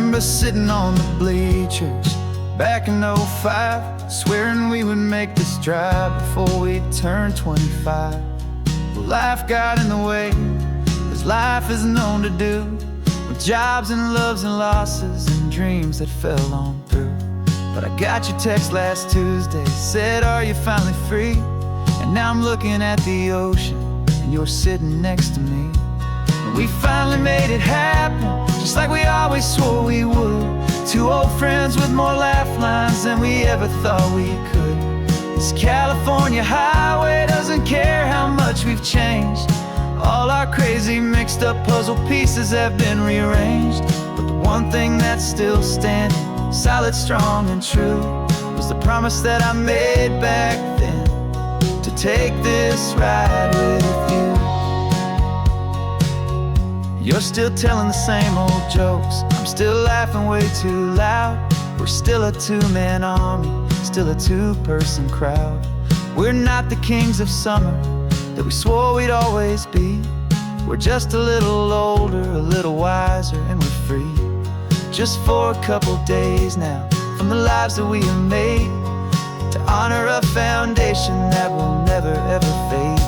remember sitting on the bleachers back in '05, swearing we would make this drive before we turned 25. Well, life got in the way, as life is known to do, with jobs and loves and losses and dreams that fell on through. But I got your text last Tuesday, said, are you finally free? And now I'm looking at the ocean, and you're sitting next to me. And we finally made it happen, just like we always swore we would. Two old friends with more laugh lines than we ever thought we could. This California highway doesn't care how much we've changed. All our crazy mixed up puzzle pieces have been rearranged. But the one thing that's still standing, solid, strong, and true, was the promise that I made back then, to take this ride with you. You're still telling the same old jokes, I'm still laughing way too loud. We're still a two-man army, still a two-person crowd. We're not the kings of summer that we swore we'd always be. We're just a little older, a little wiser, and we're free. Just for a couple days now, from the lives that we have made, to honor a foundation that will never ever fade.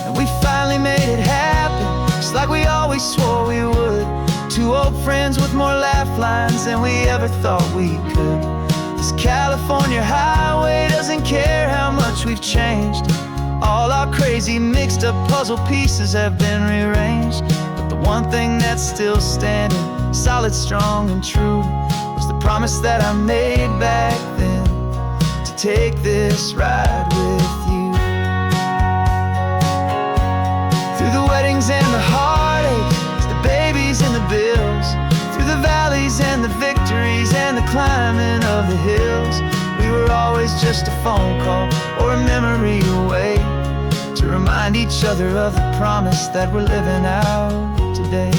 And we finally made it happen, just like we always swore we would. Two old friends with more laugh lines than we ever thought we could. This California highway doesn't care how much we've changed. All our crazy mixed up puzzle pieces have been rearranged. But the one thing that's still standing, solid, strong, and true, was the promise that I made back then, to take this ride with you. Through the weddings and the heartaches, the babies and the bills, through the valleys and the victories and the climbing of the hills, we were always just a phone call or a memory away, to remind each other of the promise that we're living out today.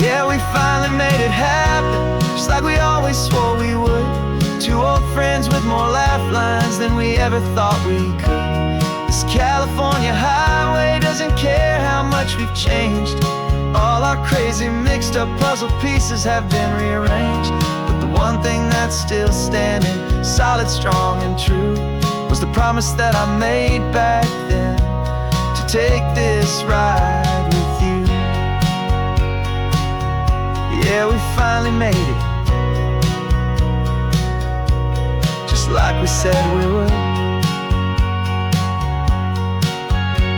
Yeah, we finally made it happen, just like we always swore we would. Two old friends with more laugh lines than we ever thought we could. This California highway doesn't care how much we've changed. All our crazy mixed up puzzle pieces have been rearranged. But the one thing that's still standing, solid, strong, and true, was the promise that I made back then, to take this ride with you. Yeah, we finally made it, just like we said we would.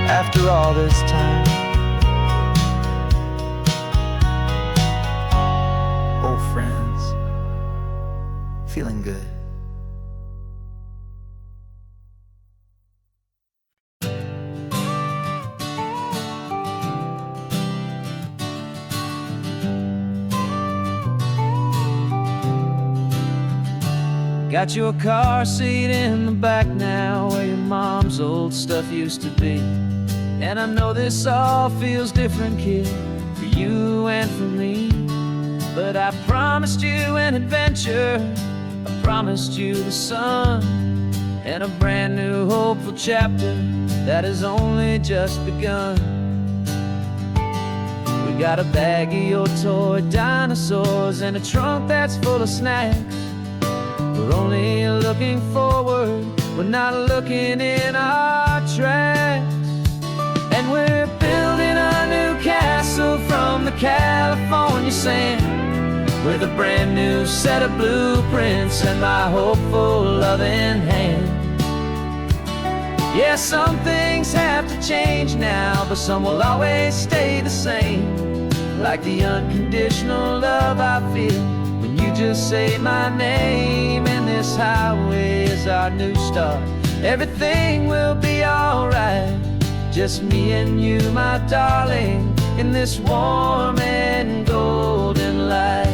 After all this time, old friends, feeling good. Got your car seat in the back now, where your mom's old stuff used to be. And I know this all feels different, kid, for you and for me. But I promised you an adventure, I promised you the sun, and a brand new hopeful chapter that has only just begun. We got a bag of your toy dinosaurs and a trunk that's full of snacks. We're only looking forward, we're not looking in our tracks. And we're building a new castle from the California sand, with a brand new set of blueprints and my hopeful loving hand. Yeah, some things have to change now, but some will always stay the same, like the unconditional love I feel when you just say my name. And this highway is our new start, everything will be alright. Just me and you, my darling, in this warm and golden light.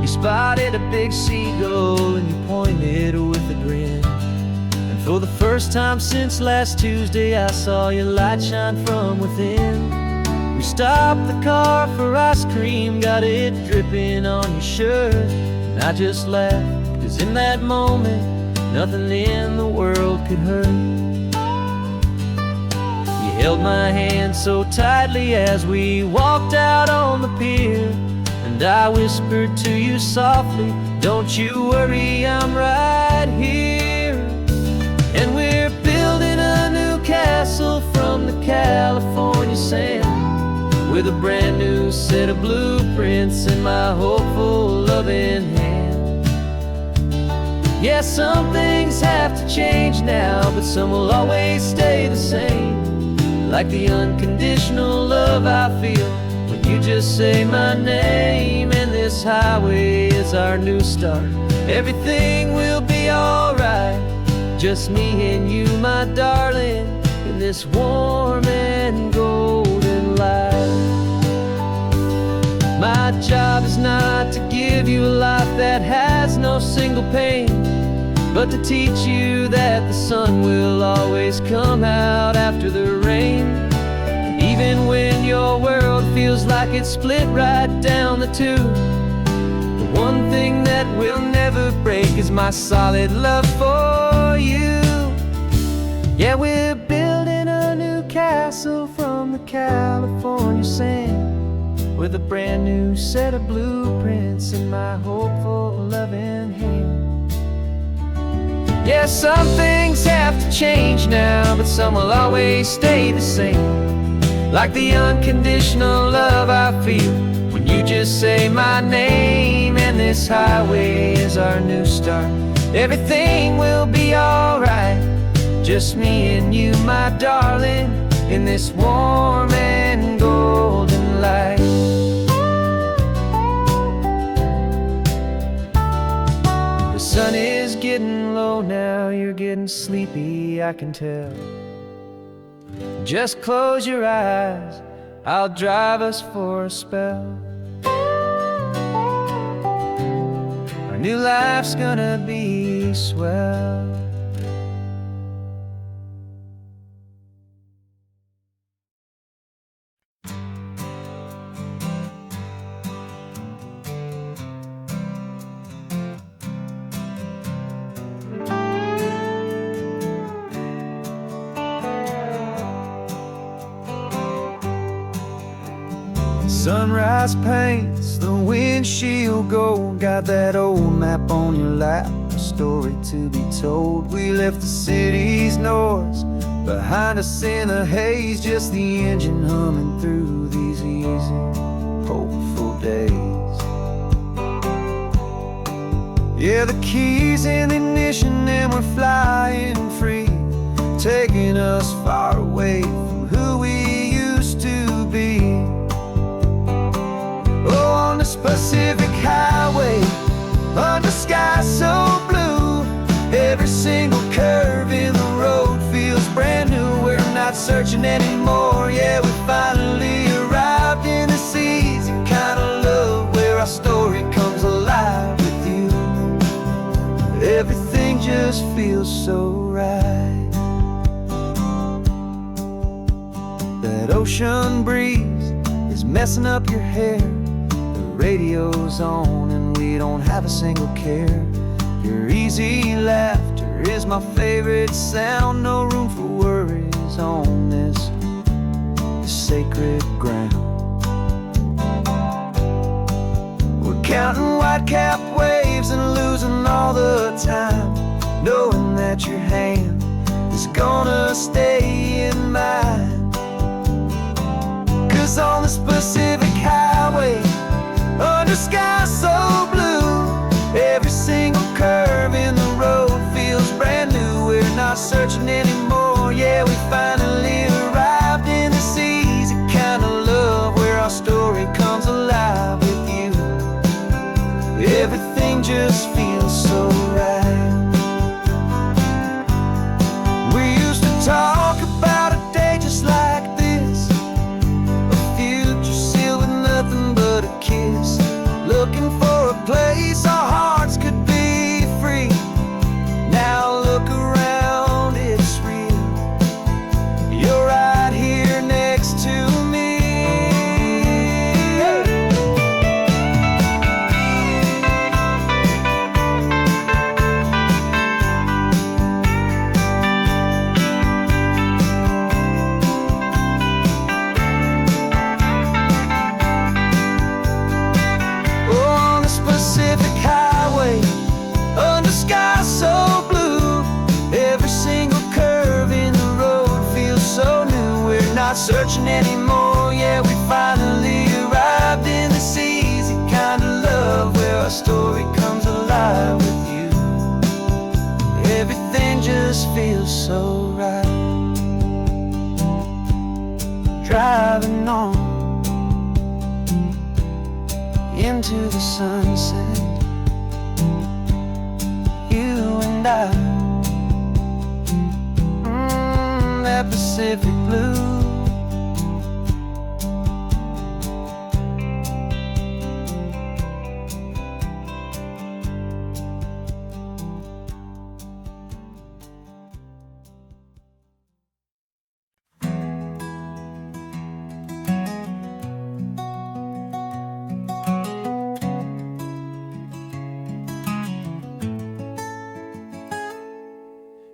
You spotted a big seagull and you pointed with a grin, and For the first time since last Tuesday, I saw your light shine from within. We stopped the car for ice cream, got it dripping on your shirt. And I just laughed, 'cause in that moment, nothing in the world could hurt. You held my hand so tightly as we walked out on the pier, and I whispered to you softly, "Don't you worry, I'm right here." And we're building a new castle from the California sand, with a brand new set of blueprints in my hopeful, loving hand. Yeah, some things have to change now, but some will always stay the same. Like the unconditional love I feel when you just say my name. And this highway is our new start. Everything will be alright. Just me and you, my darling, in this warm and golden light. My job is not to give you a life that has no single pain, but to teach you that the sun will always come out after the rain. And even when your world feels like it's split right down the two, the one thing that will never break is my solid love for you. Yeah, we're building a new castle from the California sand, with a brand new set of blueprints in my hopeful, loving hand. Yeah, some things have to change now, but some will always stay the same. Like the unconditional love I feel when you just say my name. And this highway is our new start. Everything will be alright. Just me and you, my darling, in this warm and golden light. The sun is getting low now, you're getting sleepy, I can tell. Just close your eyes, I'll drive us for a spell. Our new life's gonna be swell. Sunrise paints the windshield gold. Got that old map on your lap, a story to be told. We left the city's noise behind us in the haze, just the engine humming through these easy, hopeful days. Yeah, the keys in the ignition and we're flying free, taking us far away from who we used to be. Oh, on this Pacific highway, under sky so blue, every single curve in the road feels brand new. We're not searching anymore, yeah, we finally arrived in this easy kind of love, where our story comes alive with you. Everything just feels so right. That ocean breeze is messing up your hair, radio's on and we don't have a single care. Your easy laughter is my favorite sound. No room for worries on this sacred ground. We're counting white-capped waves and losing all the time, knowing that your hand is gonna stay in mine. 'Cause on this Pacific highway, under sky so blue, every single curve in the road feels brand new. We're not searching anymore, yeah, we finally arrived in this easy kind of love, where our story comes alive with you. Everything just feels so right. We used to talk about a day just like this, a future sealed with nothing but a kiss, looking for a place our hearts could be free. Now look around, not searching anymore. Yeah, we finally arrived in this easy kind of love where our story comes alive with you. Everything just feels so right. Driving on into the sunset, you and I, that Pacific blue.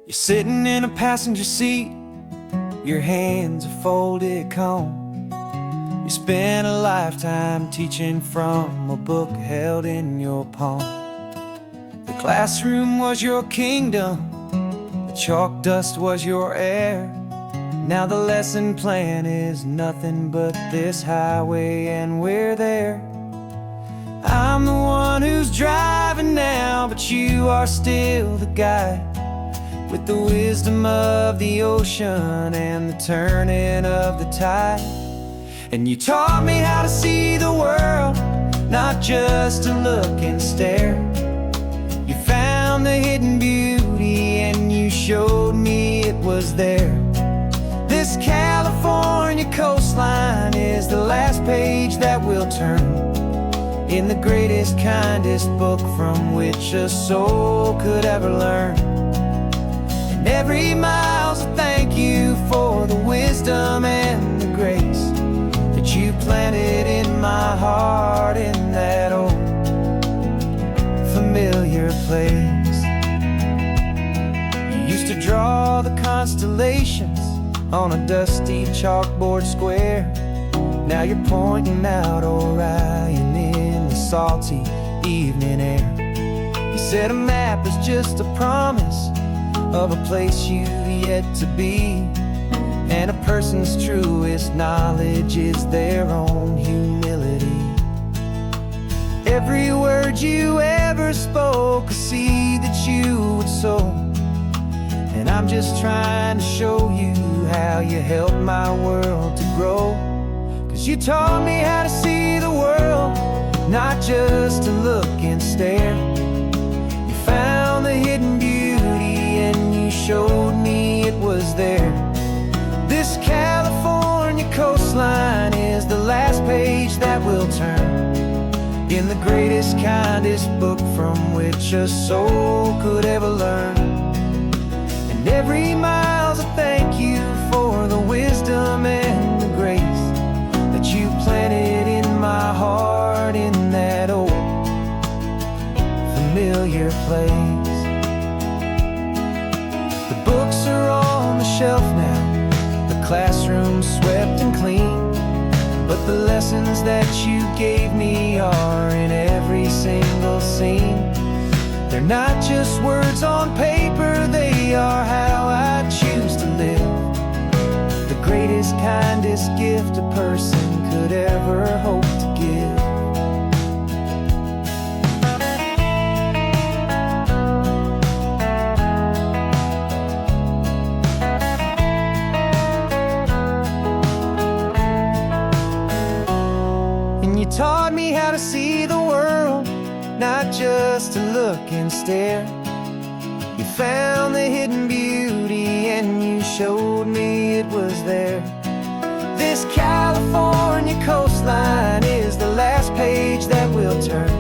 You're sitting in a passenger seat, your hands are folded calm. You spent a lifetime teaching from a book held in your palm. The classroom was your kingdom, the chalk dust was your air. Now the lesson plan is nothing but this highway and we're there. I'm the one who's driving now, but you are still the guide, with the wisdom of the ocean and the turning of the tide. And you taught me how to see the world, not just to look and stare. You found the hidden beauty and you showed me it was there. This California coastline is the last page that we'll turn in the greatest, kindest book from which a soul could ever learn. Every mile's a thank you for the wisdom and the grace that you planted in my heart in that old familiar place. You used to draw the constellations on a dusty chalkboard square. Now you're pointing out Orion in the salty evening air. You said a map is just a promise of a place you've yet to be, and a person's truest knowledge is their own humility. Every word you ever spoke, a seed that you would sow, and I'm just trying to show you how you helped my world to grow. 'Cause you taught me how to see the world, not just to look and stare. You found the hidden beauty and you showed me it was there. This California coastline is the last page that we'll turn in the greatest, kindest book from which a soul could ever learn. And every mile's a thank you for the wisdom and the grace that you planted in my heart in that old familiar place. Books are on the shelf now, the classroom swept and clean, but the lessons that you gave me are in every single scene. They're not just words on paper, they are how I choose to live. The greatest, kindest gift a person could ever hope to give. Taught me how to see the world, not just to look and stare. You found the hidden beauty and you showed me it was there. This California coastline is the last page that we'll turn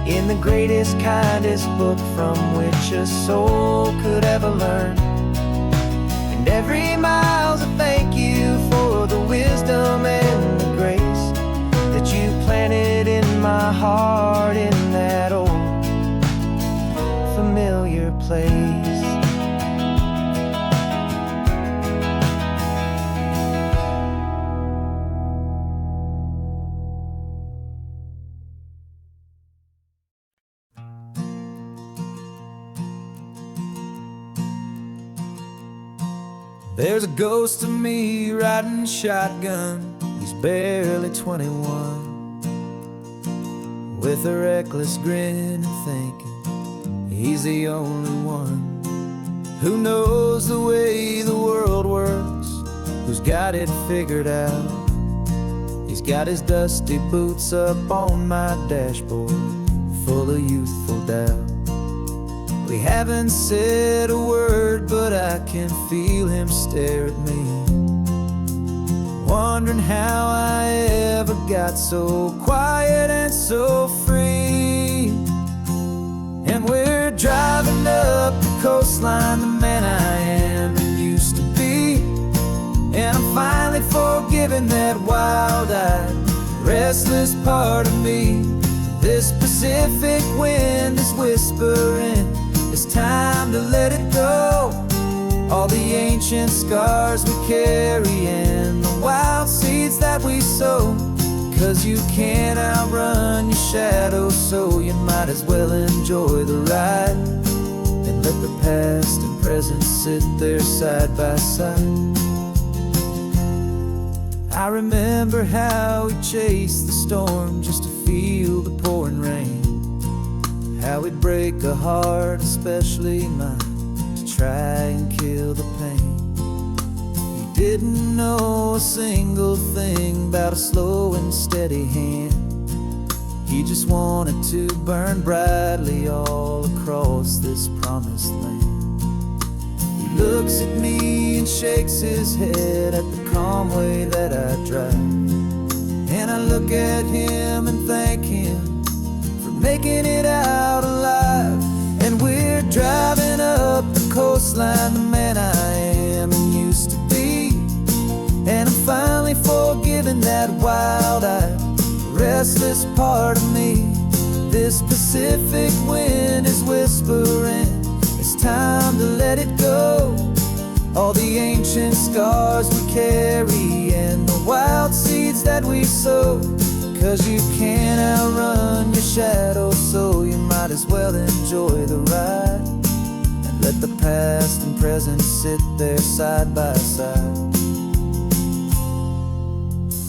in the greatest, kindest book from which a soul could ever learn. And every mile's a thank you for the wisdom and the grace that you planted in my heart in that old familiar place. There's a ghost of me riding shotgun. He's barely 21, with a reckless grin and thinking he's the only one who knows the way the world works, who's got it figured out. He's got his dusty boots up on my dashboard, full of youthful doubt. We haven't said a word, but I can feel him stare at me, wondering how I ever got so quiet and so free. And we're driving up the coastline, the man I am and used to be. And I'm finally forgiving that wild-eyed, restless part of me. This Pacific wind is whispering, it's time to let it go. All the ancient scars we carry and the wild seeds that we sow. 'Cause you can't outrun your shadow, so you might as well enjoy the ride and let the past and present sit there side by side. I remember how we chased the storm just to feel the pouring rain, how we'd break a heart, especially mine, to try and kill the pain. He didn't know a single thing about a slow and steady hand. He just wanted to burn brightly all across this promised land. He looks at me and shakes his head at the calm way that I drive, and I look at him and thank him for making it out alive. And we're driving up the coastline, the man I am and used to be. And I'm finally forgiving that wild-eyed, restless part of me. This Pacific wind is whispering, it's time to let it go. All the ancient scars we carry and the wild seeds that we sow. 'Cause you can't outrun your shadow, so you might as well enjoy the ride and let the past and present sit there side by side.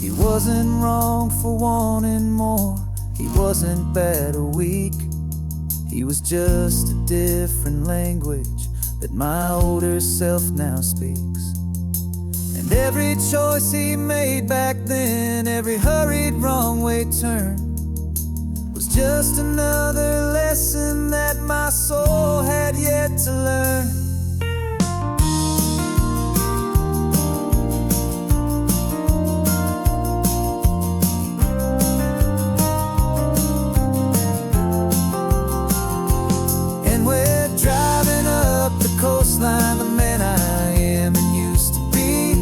He wasn't wrong for wanting more, he wasn't bad or weak. He was just a different language that my older self now speaks. And every choice he made back then, every hurried wrong way turn, was just another lesson that my soul had yet to learn. And we're driving up the coastline, the man I am and used to be.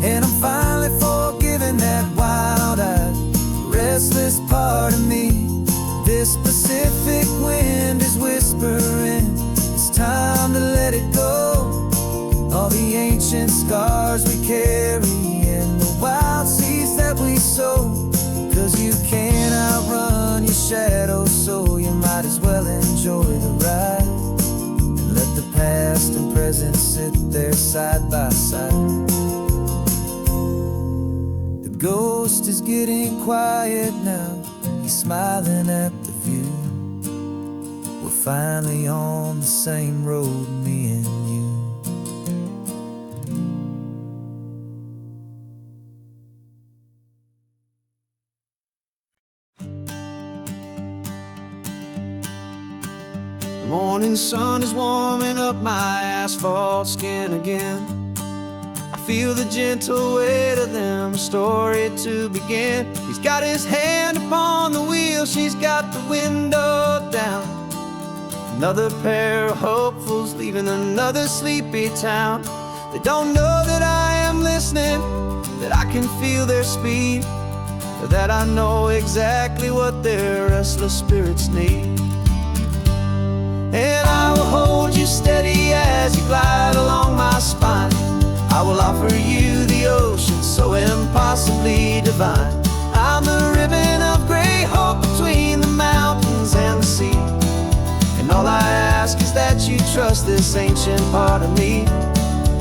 And I'm finally forgiving that wild-eyed, restless part of me. This Pacific wind is whispering, it's time to let it go. All the ancient scars we carry and the wild seeds that we sow. 'Cause you can't outrun your shadow, so you might as well enjoy the ride and let the past and present sit there side by side. The ghost is getting quiet now, he's smiling at the view. We're finally on the same road, me and you. The morning sun is warming up my asphalt skin again. I feel the gentle weight of them, a story to begin. He's got his hand upon the wheel, she's got the window down. Another pair of hopefuls leaving another sleepy town. They don't know that I am listening, that I can feel their speed, or that I know exactly what their restless spirits need. And I will hold you steady as you glide along my spine. I will offer you the ocean so impossibly divine. I'm the ribbon of gray hope between the mountains and the sea. And all I ask is that you trust this ancient part of me.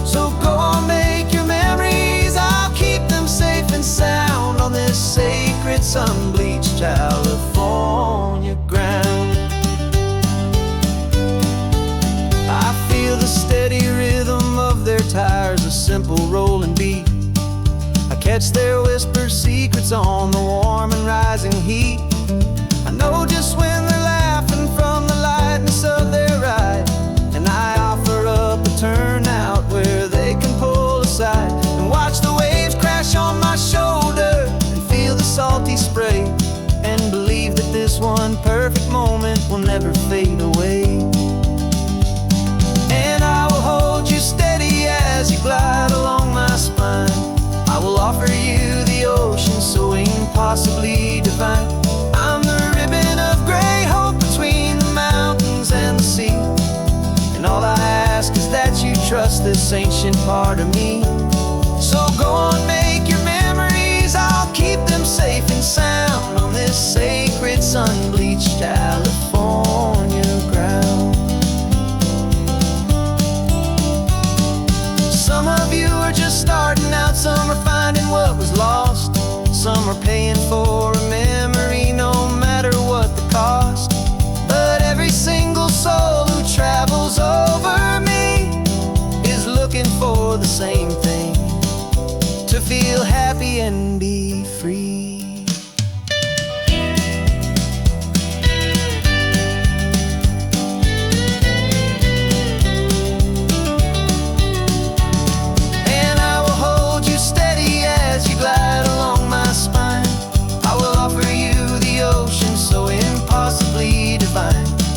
So go on, make your memories. I'll keep them safe and sound on this sacred sun-bleached California ground. I feel the steady rhythm of their tires, a simple rolling beat. I catch their whispered secrets on the warm and rising heat. I know just when they're laughing from the lightness of their ride, and I offer up a turnout where they can pull aside and watch the waves crash on my shoulder and feel the salty spray, and believe that this one perfect moment will never fade away. And I will hold you steady as you glide along my spine. I will offer you the ocean so impossibly divine. I'm the ribbon of gray hope between the mountains and the sea, and all I ask is that you trust this ancient part of me. So go on, make your memories. I'll keep them safe and sound on this sacred sun-bleached California ground. Some of you are just starting out, some are finding what was lost, some are paying for a memory no matter what the cost. But every single soul who travels over me is looking for the same thing: to feel happy and be free.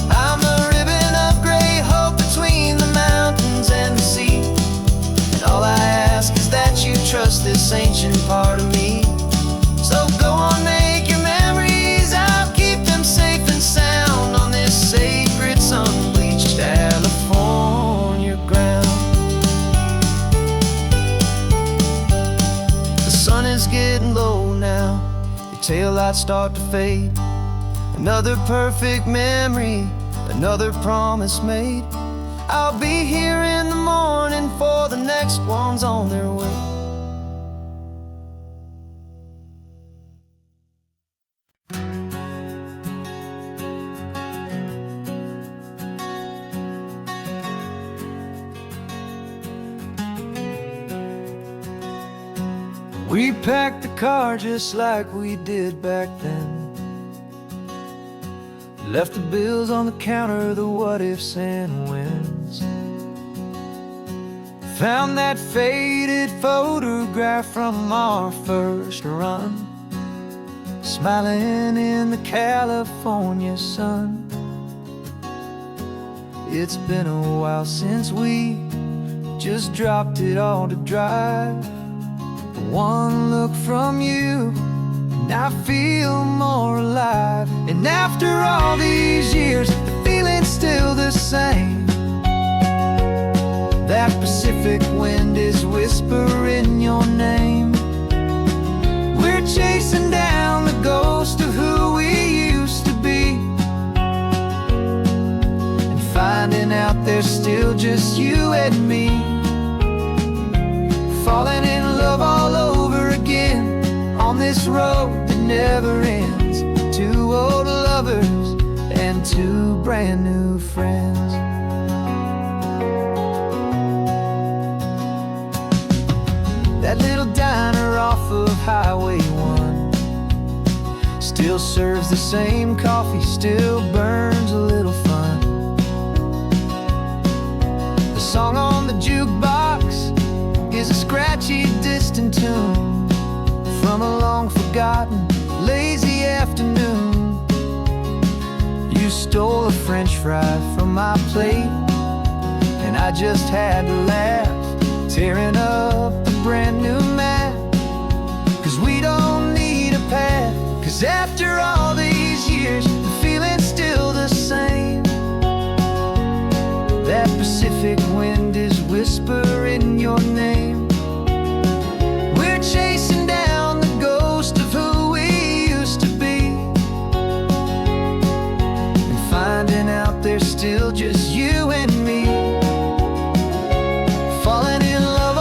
I'm a ribbon of gray hope between the mountains and the sea, and all I ask is that you trust this ancient part of me. So go on, make your memories. I'll keep them safe and sound on this sacred sun-bleached California ground. The sun is getting low now, your taillights start to fade. Another perfect memory, another promise made. I'll be here in the morning for the next ones on their way. We packed the car just like we did back then. Left the bills on the counter, the what-ifs and whens. Found that faded photograph from our first run, smiling in the California sun. It's been a while since we just dropped it all to dry. One look from you and I feel more alive. And after all these years, the feeling's still the same. That Pacific wind is whispering your name. We're chasing down the ghost of who we used to be, and finding out there's still just you and me. Falling in love all over again on this road that never ends. Two old lovers and two brand new friends. That little diner off of Highway 1 still serves the same coffee, still burns a little fun. The song on the jukebox is a scratchy, distant tune from a long-forgotten, lazy afternoon. You stole a French fry from my plate, and I just had to laugh, tearing up a brand new map. 'Cause we don't need a path, 'cause after all these years, the feeling's still the same. That Pacific wind is whispering your name. We're chasing down the ghost of who we used to be, and finding out there's still just you and me. Falling in love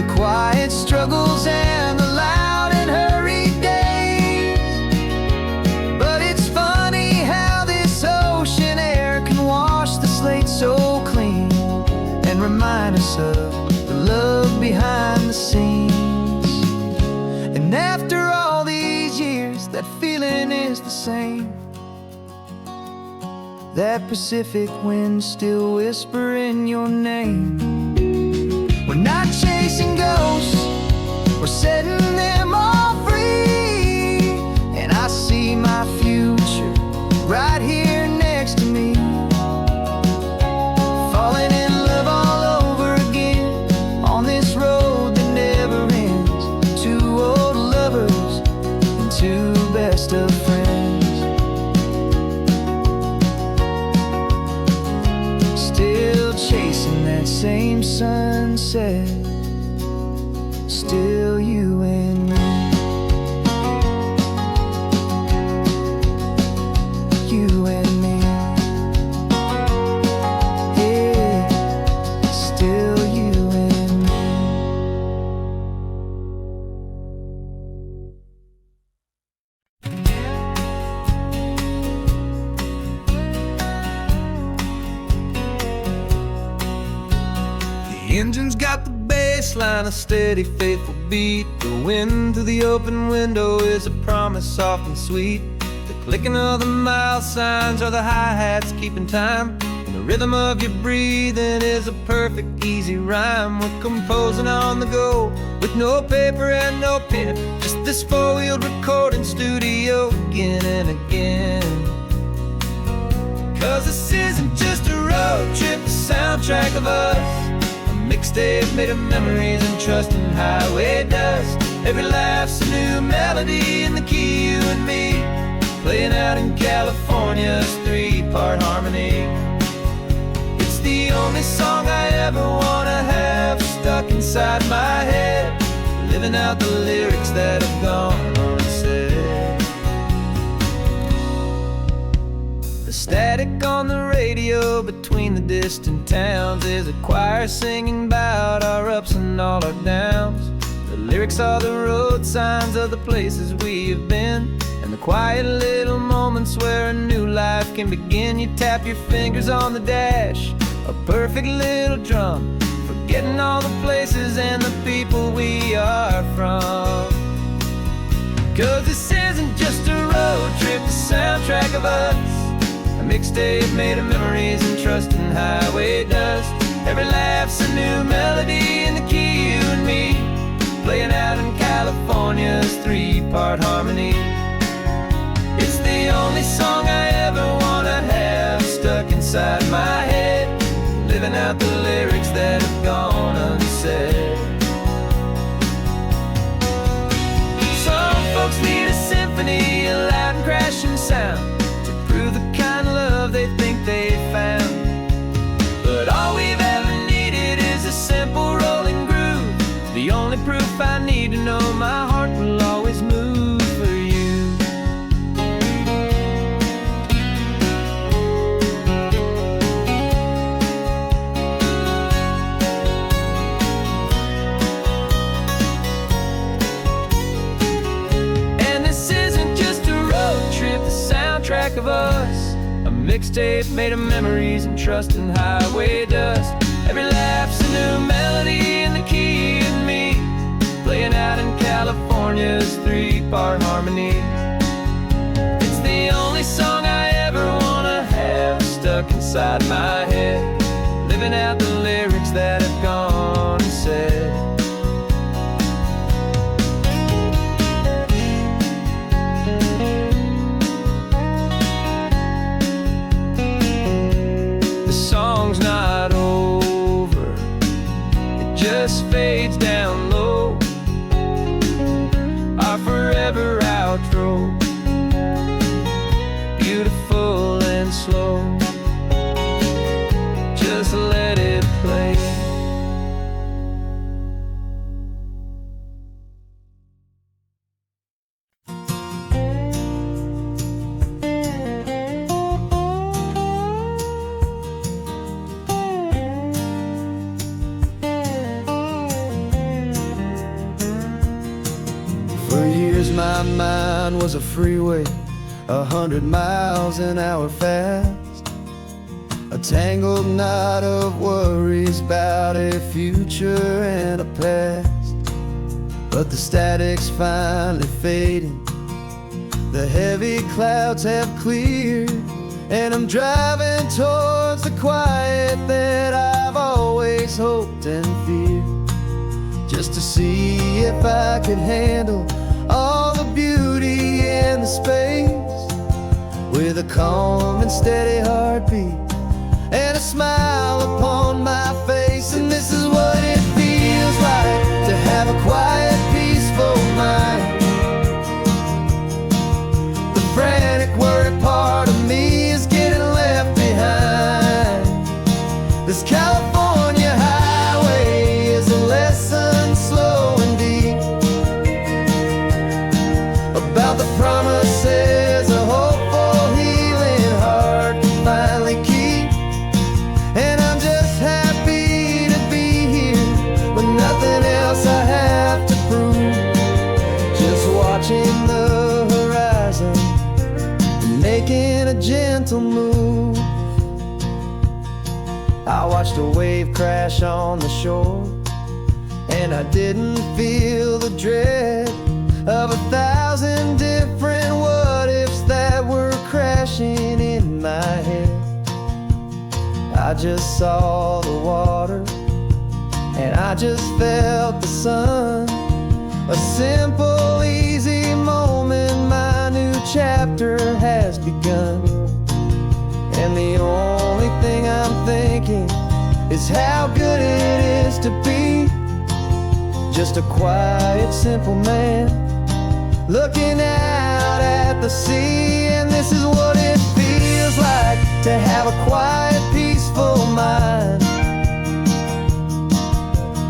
the quiet struggles and the loud and hurried days. But it's funny how this ocean air can wash the slate so clean and remind us of the love behind the scenes. And after all these years, that feeling is the same. That Pacific wind still whispering your name. We're not chasing ghosts, we're setting them all free. And I see my future right here next to me, falling in love all over again on this road that never ends. Two old lovers and two best of friends, still chasing that same sunset. Still you and me, you and me. Yeah, still you and me. The engine's got the baseline, a steady, faithful beat. The wind through the open window is a promise soft and sweet. The clicking of the mile signs are the hi-hats keeping time, and the rhythm of your breathing is a perfect, easy rhyme. We're composing on the go with no paper and no pen, just this four-wheeled recording studio again and again. 'Cause this isn't just a road trip, the soundtrack of us, mixtape made of memories and trust in highway dust. Every laugh's a new melody in the key, you and me, playing out in California's three-part harmony. It's the only song I ever wanna have stuck inside my head, living out the lyrics that have gone unsaid. The static on the radio between the distant towns is a choir singing about our ups and all our downs. The lyrics are the road signs of the places we have been, and the quiet little moments where a new life can begin. You tap your fingers on the dash, a perfect little drum, forgetting all the places and the people we are from. 'Cause this isn't just a road trip, the soundtrack of us, a mixtape made of memories and trust in highway dust. Every laugh's a new melody in the key, you and me, playing out in California's three-part harmony. It's the only song I ever wanna have stuck inside my head, living out the lyrics that have gone unsaid. Some folks need a symphony, a loud and crashing sound, to prove the kind of love they think they found. But all we've ever needed is a simple rolling groove, the only proof I need to know my heart will always move for you. And this isn't just a road trip, the soundtrack of us, a mixtape made of memories and trust in highway dust. Every laugh's a new melody in the key, you and me, playing out in California's three-part harmony. It's the only song I ever wanna have stuck inside my head, living out the lyrics that have gone unsaid. The song's not over, it just fades down low, our forever outro, beautiful and slow. Just let it play. my mind was a freeway, 100 miles an hour fast, a tangled knot of worries about a future and a past. But the static's finally fading, the heavy clouds have cleared, and I'm driving towards the quiet that I've always hoped and feared, just to see if I could handle all the beauty and the space, with a calm and steady heartbeat and a smile upon my face. And this is what it feels like to have a quiet, peaceful mind. The frantic, worried part of me is getting left behind. This California highway is a lesson slow and deep about the promises a hopeful, healing heart can finally keep. And I'm just happy to be here with nothing else I have to prove, just watching the horizon and making a gentle move. I watched a wave crash on the shore, and I didn't feel the dread of 1,000 different what-ifs that were crashing in my head. I just saw the water, and I just felt the sun. A simple, easy moment, my new chapter has begun. And the only thing I'm thinking is how good it is to be just a quiet, simple man looking out at the sea. And this is what it feels like to have a quiet, peaceful mind.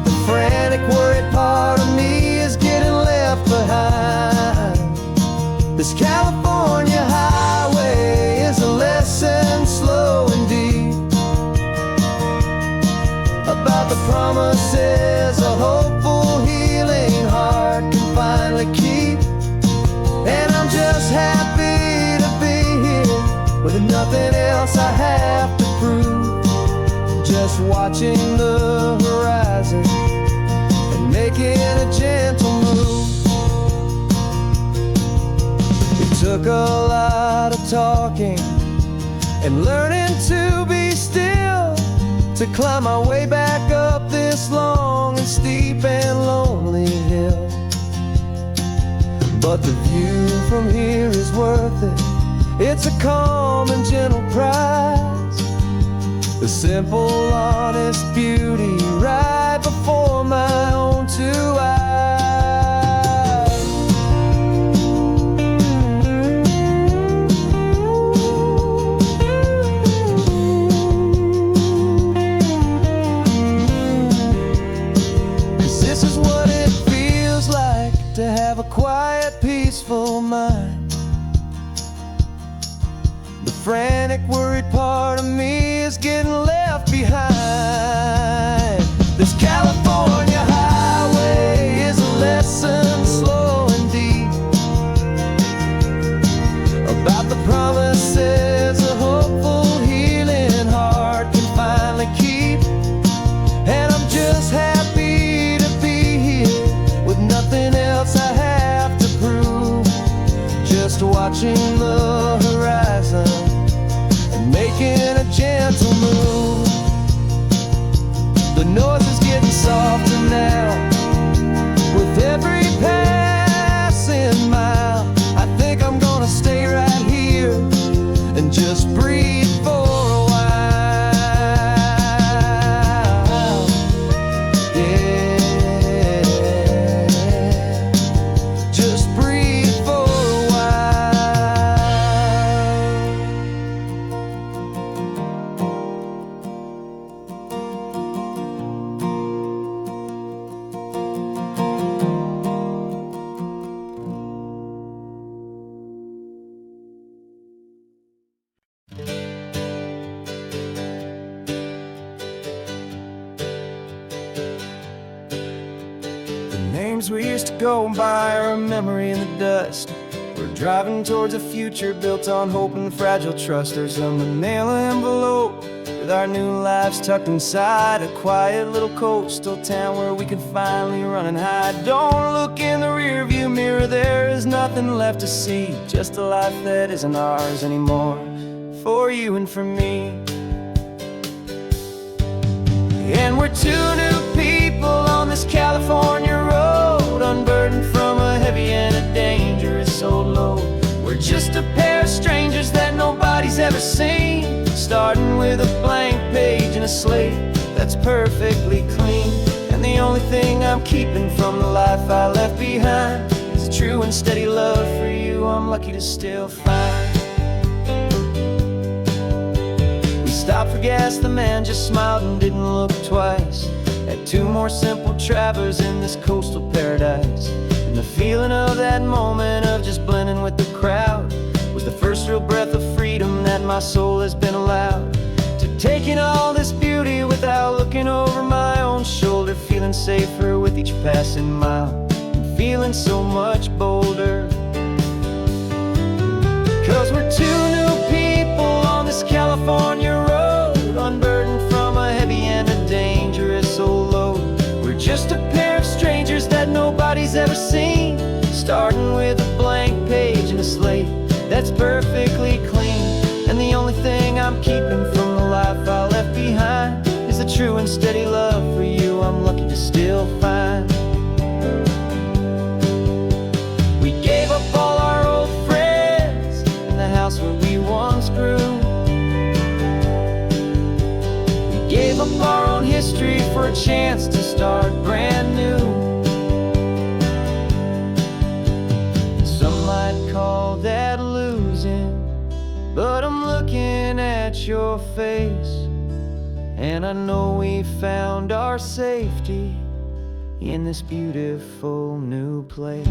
The frantic, worried part of me is getting left behind. This California highway is a lesson slow and deep about the promises a hopeful, healing heart can finally keep. And I'm just happy to be here with nothing else I have to prove, just watching the horizon and making a gentle move. It took a lot of talking and learning to be still to climb my way back up this long and steep and lonely hill. But the view from here is worth it. It's a calm and gentle prize, the simple, honest beauty right before my own two eyes. This is what it feels like to have a quiet, peaceful mind. The frantic, worried part of me is getting left behind. This California highway is a lesson slow and deep about the promises a hopeful, healing heart can finally keep. And I'm just happy to be here with nothing else I have to prove, just watching the horizon and names we used to go by are a memory in the dust. We're driving towards a future built on hope and fragile trust. There's a manila envelope with our new lives tucked inside, a quiet little coastal town where we can finally run and hide. Don't look in the rearview mirror, there is nothing left to see, just a life that isn't ours anymore, for you and for me. And we're two new people on this California road, unburdened from a heavy and a dangerous old load. We're just a pair of strangers that nobody's ever seen, starting with a blank page and a slate that's perfectly clean. And the only thing I'm keeping from the life I left behind is a true and steady love for you I'm lucky to still find. We stopped for gas, the man just smiled and didn't look twice. Had two more simple travelers in this coastal paradise. And the feeling of that moment of just blending with the crowd was the first real breath of freedom that my soul has been allowed to take in all this beauty without looking over my own shoulder, feeling safer with each passing mile and feeling so much bolder. 'Cause we're two new people on this California road, unburdened from a heavy and a dangerous old load. We're just a pair of strangers that nobody's ever seen, starting with a blank page and a slate that's perfectly clean. And the only thing I'm keeping from the life I left behind is the true and steady love for you I'm lucky to still find. We gave up all our old friends in the house where we once grew. We gave up our own history for a chance to start brand new. Some might call that losing, but I'm looking at your face, and I know we found our safety in this beautiful new place.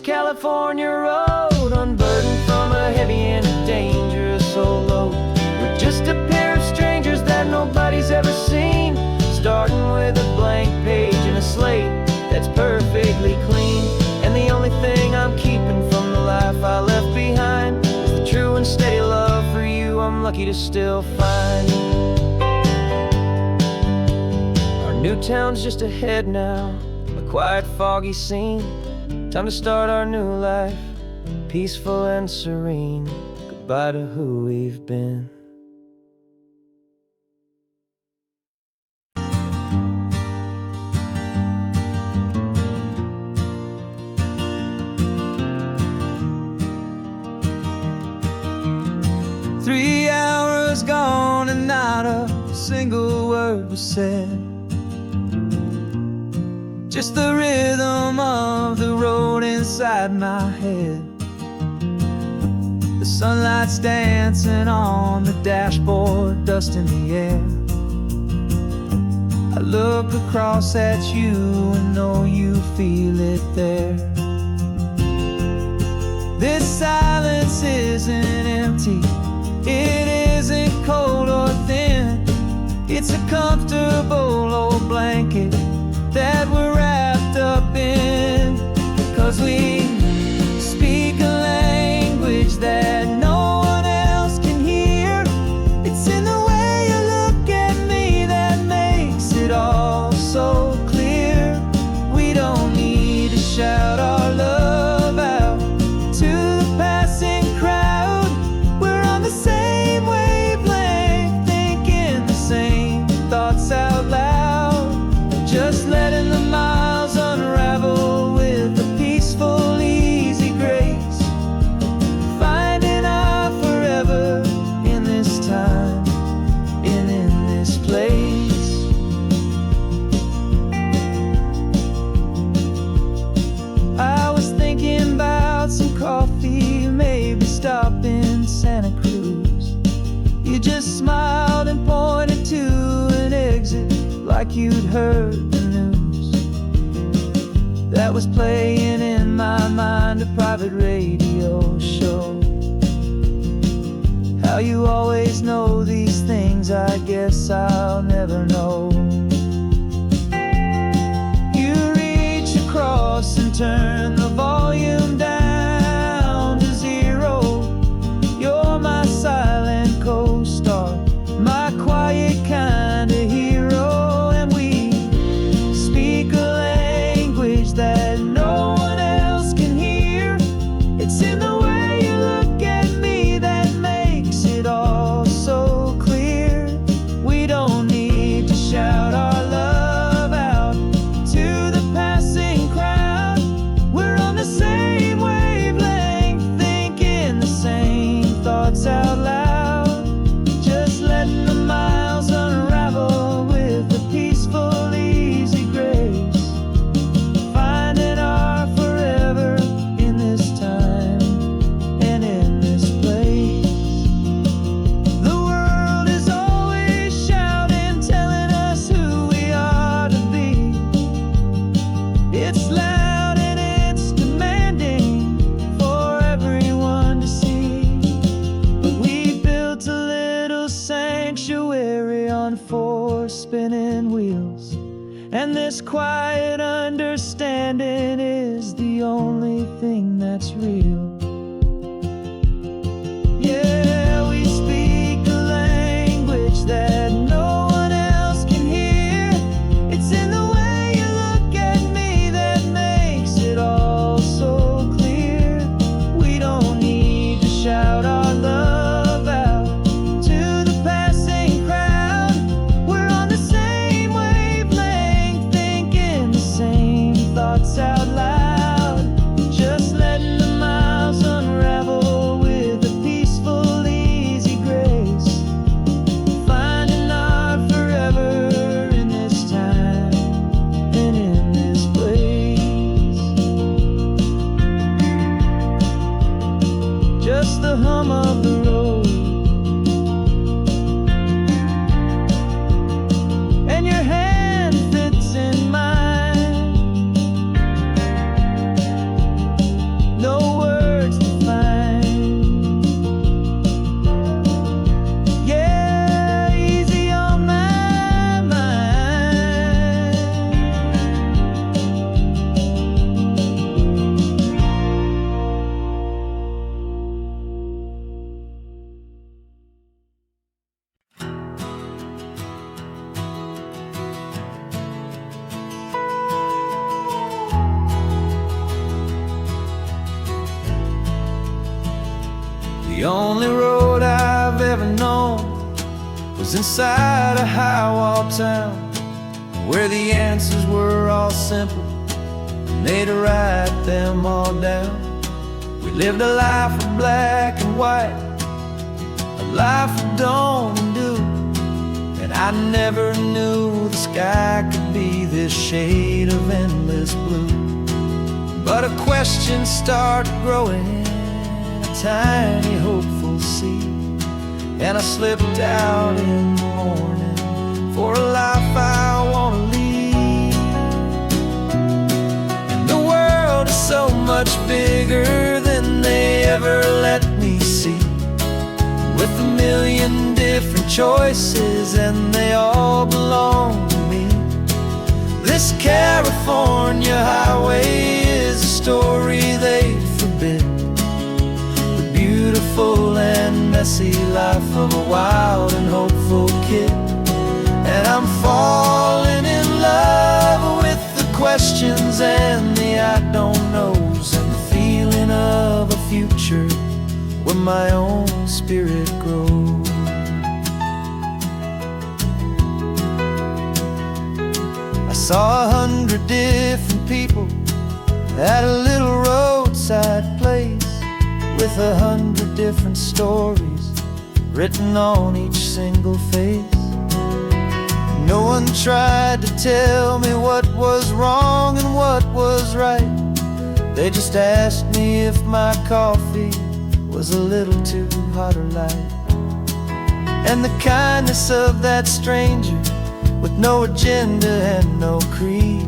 California road, unburdened from a heavy and a dangerous old load. We're just a pair of strangers that nobody's ever seen, starting with a blank page and a slate that's perfectly clean. And the only thing I'm keeping from the life I left behind is the true and steady love for you I'm lucky to still find. Our new town's just ahead now, a quiet foggy scene. Time to start our new life, peaceful and serene. Goodbye to who we've been. "3 hours gone and not a single word was said. Just the rhythm of the road inside my head. The sunlight's dancing on the dashboard, dust in the air. I look across at you and know you feel it there. This silence isn't empty, it isn't cold or thin. It's a comfortable old blanket that we're wrapped up in. 'Cause we speak a language that no one else can hear. It's in the way you look at me that makes it all so clear. We don't need to shout our love out to the passing crowd. We're on the same wavelength, thinking the same thoughts out loud. like you'd heard the news that was playing in my mind, a private radio show. How you always know these things, I guess I'll never know. You reach across and turn the volume down to 0. You're my silent co-star, my quiet kind of hero. And we speak a language that no one else can hear. It's in the way you look at me that makes it all so clear. We don't need to shout our love out to the passing crowd. We're on the same wavelength, thinking the same thoughts out loud. Just letting the miles unravel with a peaceful, easy grace. Finding our forever in this time and in this place. The world is always shouting, telling us who we are to be. It's loud and it's demanding for everyone to see. But we built a little sanctuary on 4 spinning wheels, and this quiet understanding is the only thing that's real. Yeah, we speak a language that no one else can hear. It's in the way you look at me that makes it all so clear. We don't need to shout our love out to the passing crowd. We're on the same wavelength, thinking the same thoughts out loud. Just letting the miles unravel with a peaceful, easy grace. Finding our forever in this time and in this place. Just the hum of the road and your hand fits in mine. No words to find. Yeah, easy on my mind. The only road I've ever known was inside a high-wall town, where the answers were all simple and they'd write them all down. We lived a life of black and white, a life of dawn and dew, and I never knew the sky could be this shade of endless blue. But a question started growing in a tiny hopeful seed, and I slipped out in the morning for a life I want to lead. And the world is so much bigger than they ever let me see, with a million different choices and they all belong to me. This California highway is a story they forbid, the beautiful and messy life of a wild and hopeful kid. And I'm falling in love with the questions and the I don't knows, and the feeling of a future where my own spirit grows. I saw 100 different people at a little roadside place, with 100 different stories written on each single face. No one tried to tell me what was wrong and what was right. They just asked me if my coffee was a little too hot or light. And the kindness of that stranger with no agenda and no creed,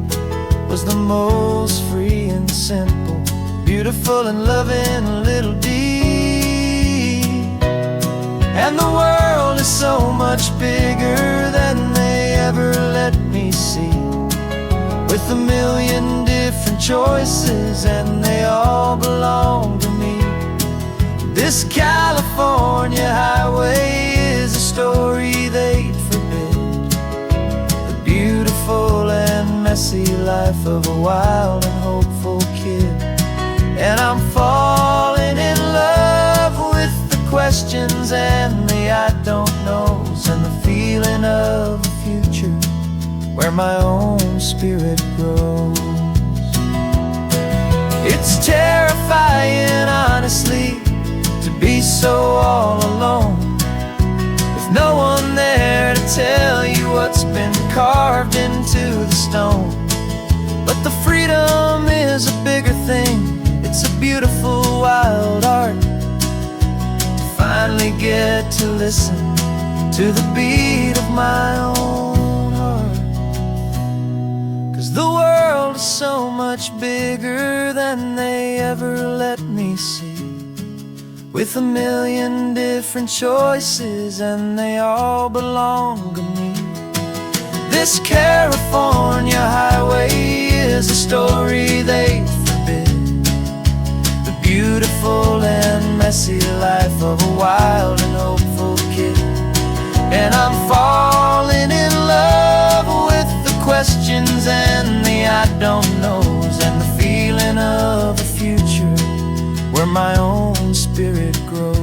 was the most free and simple, beautiful and loving little deed. And the world is so much bigger than they ever let me see, with a million different choices and they all belong to me. This California highway is a story they'd forbid, the beautiful and messy life of a wild and hopeful kid. And I'm falling in love with the questions and the I don't knows, and the feeling of a future where my own spirit grows. It's terrifying, honestly, to be so all alone, with no one there to tell you what's been carved into the stone. But the freedom is a bigger thing, it's a beautiful wild art, to finally get to listen to the beat of my own heart. 'Cause the world is so much bigger than they ever let me see, with a million different choices and they all belong to me. This California highway is a story they forbid, the beautiful and messy life of a wild and hopeful kid. And I'm falling in love with the questions and the I don't knows, and the feeling of a future where my own spirit grows.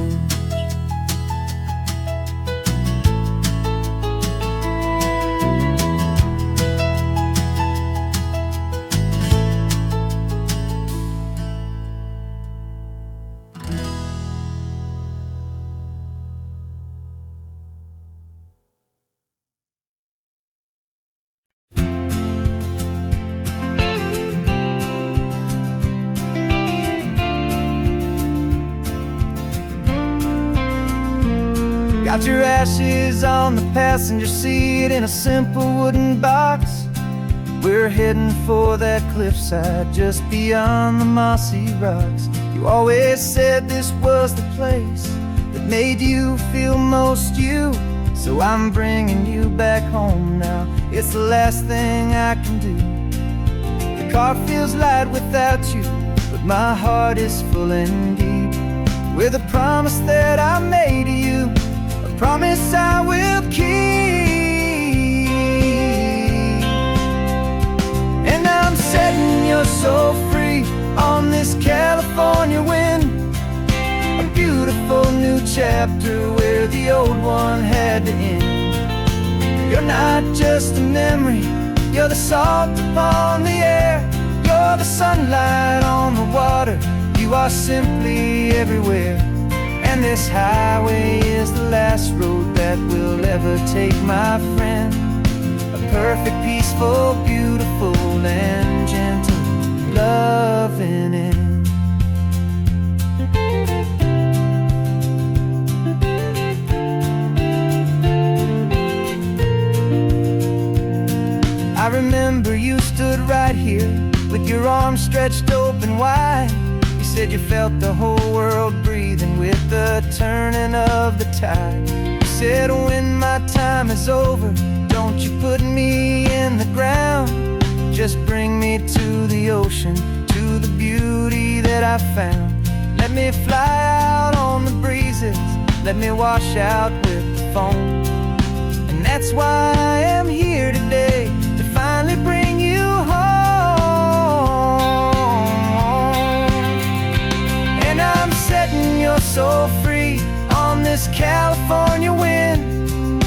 Got your ashes on the passenger seat in a simple wooden box. We're heading for that cliffside just beyond the mossy rocks. You always said this was the place that made you feel most you, so I'm bringing you back home now. It's the last thing I can do. The car feels light without you, but my heart is full and deep with a promise that I made to you, promise I will keep. And I'm setting your soul free on this California wind, a beautiful new chapter where the old one had to end. You're not just a memory, you're the salt upon the air, you're the sunlight on the water, you are simply everywhere. And this highway is the last road that will ever take, my friend. A perfect, peaceful, beautiful, and gentle, loving end. I remember you stood right here with your arms stretched open wide. You said you felt the whole world breathing with the turning of the tide. You said when my time is over, don't you put me in the ground, just bring me to the ocean, to the beauty that I found. Let me fly out on the breezes, let me wash out with the foam. And that's why I am here today, to finally bring you so free on this California wind,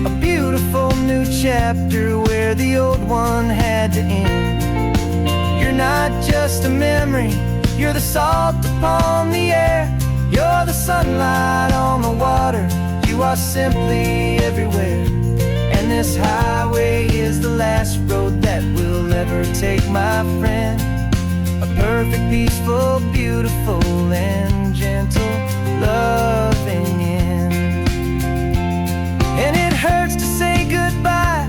a beautiful new chapter where the old one had to end. You're not just a memory, you're the salt upon the air, you're the sunlight on the water, you are simply everywhere. And this highway is the last road that we'll ever take, my friend. A perfect, peaceful, beautiful, and gentle, loving end. And it hurts to say goodbye,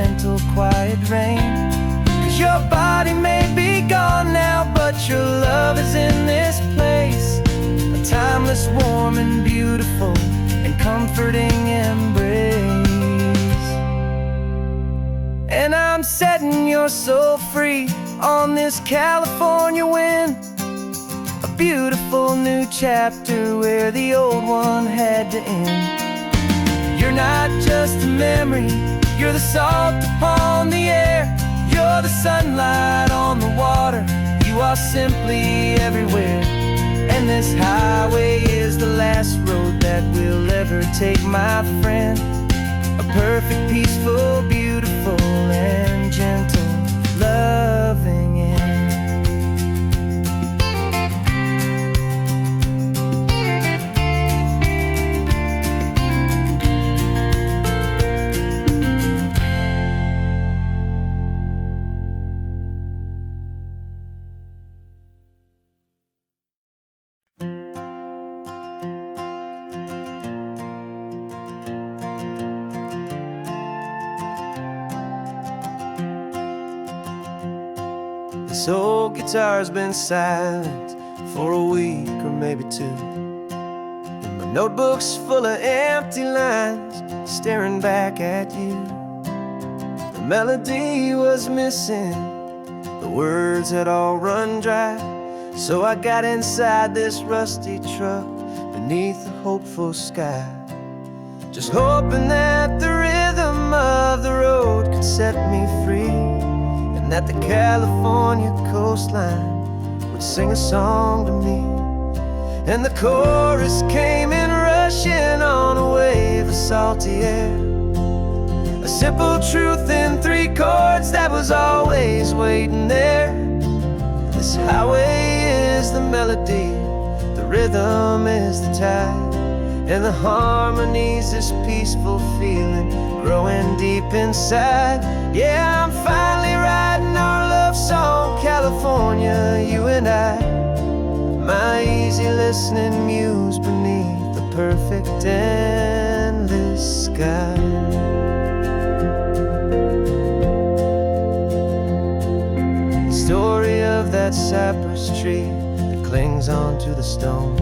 gentle, quiet rain. 'Cause your body may be gone now, but your love is in this place. A timeless, warm and beautiful and comforting embrace. And I'm setting your soul free on this California wind. A beautiful new chapter where the old one had to end. You're not just a memory, you're the salt upon the air. You're the sunlight on the water, you are simply everywhere. And this highway is the last road that we'll ever take, my friend. A perfect, peaceful, beautiful, and gentle, loving end. This old guitar's been silent for a week or maybe two, and my notebook's full of empty lines staring back at you. The melody was missing, the words had all run dry. So I got inside this rusty truck beneath a hopeful sky, just hoping that the rhythm of the road could set me free, that the California coastline would sing a song to me. And the chorus came in rushing on a wave of salty air. A simple truth in 3 chords that was always waiting there. This highway is the melody, the rhythm is the tide, and the harmony's this peaceful feeling growing deep inside. Yeah, I'm finally writing our love song, California, you and I. My easy listening muse beneath the perfect endless sky. The story of that cypress tree that clings onto the stone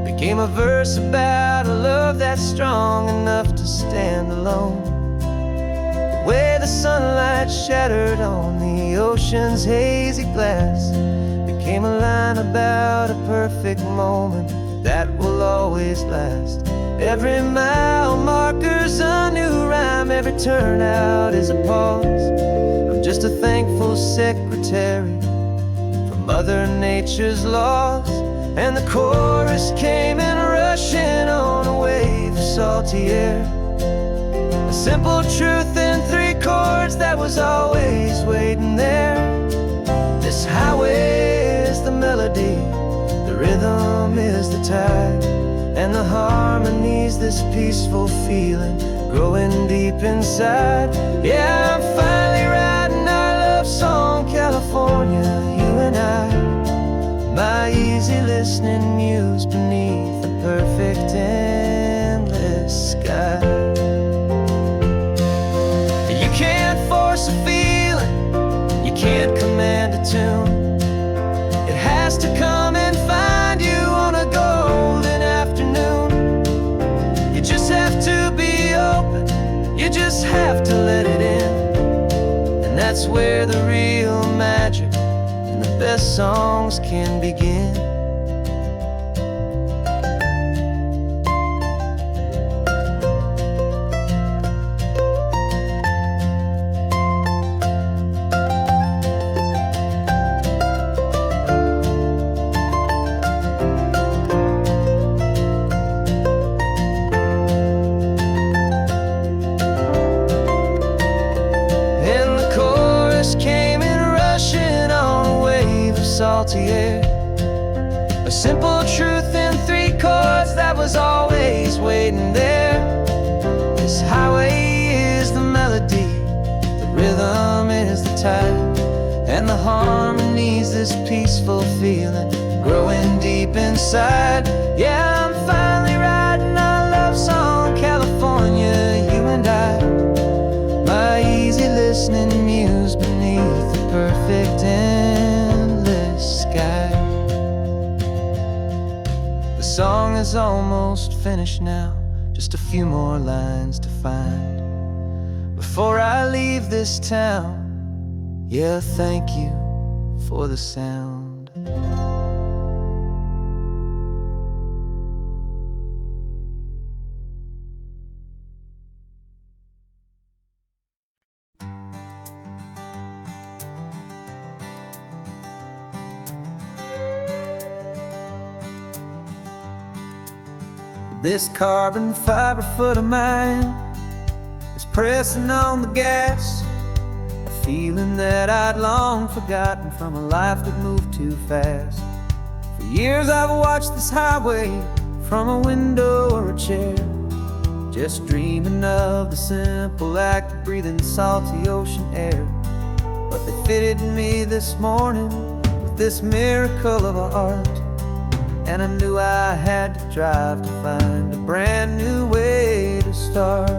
became a verse about a love that's strong enough to stand alone. The way the sunlight shattered on the ocean's hazy glass became a line about a perfect moment that will always last. Every mile marker's a new rhyme, every turnout is a pause. I'm just a thankful secretary for Mother Nature's laws. And the chorus came in rushing on a wave of salty air. A simple truth in 3 chords that was always waiting there. This highway is the melody, the rhythm is the tide, and the harmony's this peaceful feeling growing deep inside. Yeah, I'm finally writing our love song, California, you and I. My easy listening muse beneath the perfect endless sky. You can't force a feeling, you can't command a tune. It has to come and find you on a golden afternoon. You just have to be open, you just have to let it in. And that's where the real magic, the best songs can begin. And the chorus came in rushing on a wave of salty air. A simple truth in 3 chords that was always waiting there. This highway is the melody, the rhythm is the tide, and the harmony's this peaceful feeling growing deep inside. Yeah, I'm finally writing our love song, California, you and I. My easy The song is almost finished now, just a few more lines to find before I leave this town. Yeah, thank you for the sound. This carbon fiber foot of mine is pressing on the gas, a feeling that I'd long forgotten from a life that moved too fast. For years I've watched this highway from a window or a chair, just dreaming of the simple act of breathing salty ocean air. But they fitted me this morning with this miracle of art, and I knew I had to drive to find a brand new way to start.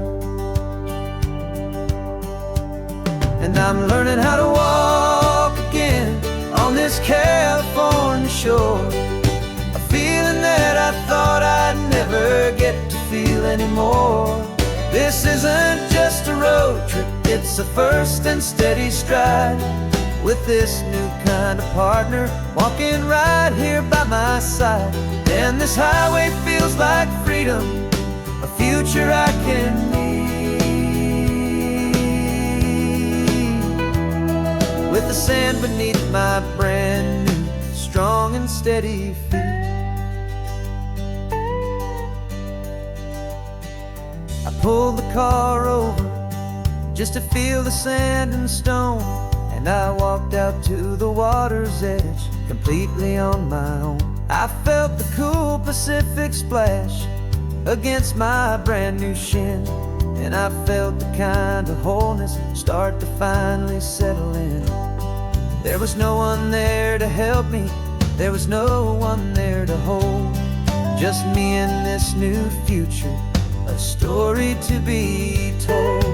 And I'm learning how to walk again on this California shore, a feeling that I thought I'd never get to feel anymore. This isn't just a road trip, it's a first and steady stride, with this new kind of partner walking right here by my side. And this highway feels like freedom, a future I can need, with the sand beneath my brand new strong and steady feet. I pulled the car over just to feel the sand and stone, and I walked out to the water's edge completely on my own. I felt the cool Pacific splash against my brand new shin, and I felt the kind of wholeness start to finally settle in. There was no one there to help me, there was no one there to hold, just me and this new future, a story to be told.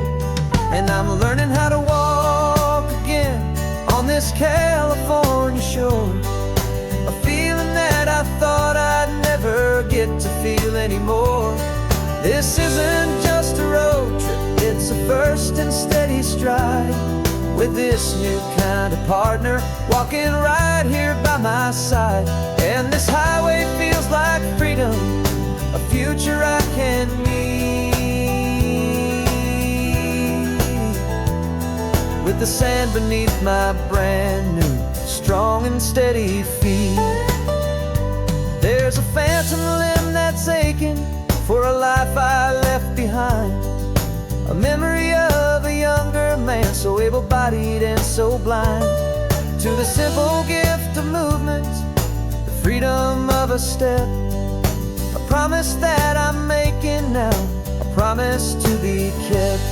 And I'm learning how to walk again on this California shore, a feeling that I thought I'd never get to feel anymore. This isn't just a road trip, it's a first and steady stride, with this new kind of partner walking right here by my side. And this highway feels like freedom, a future I can need, with the sand beneath my brand new strong and steady feet. There's a phantom limb that's aching for a life I left behind, a memory of a younger man so able-bodied and so blind, to the simple gift of movement, the freedom of a step, a promise that I'm making now, a promise to be kept.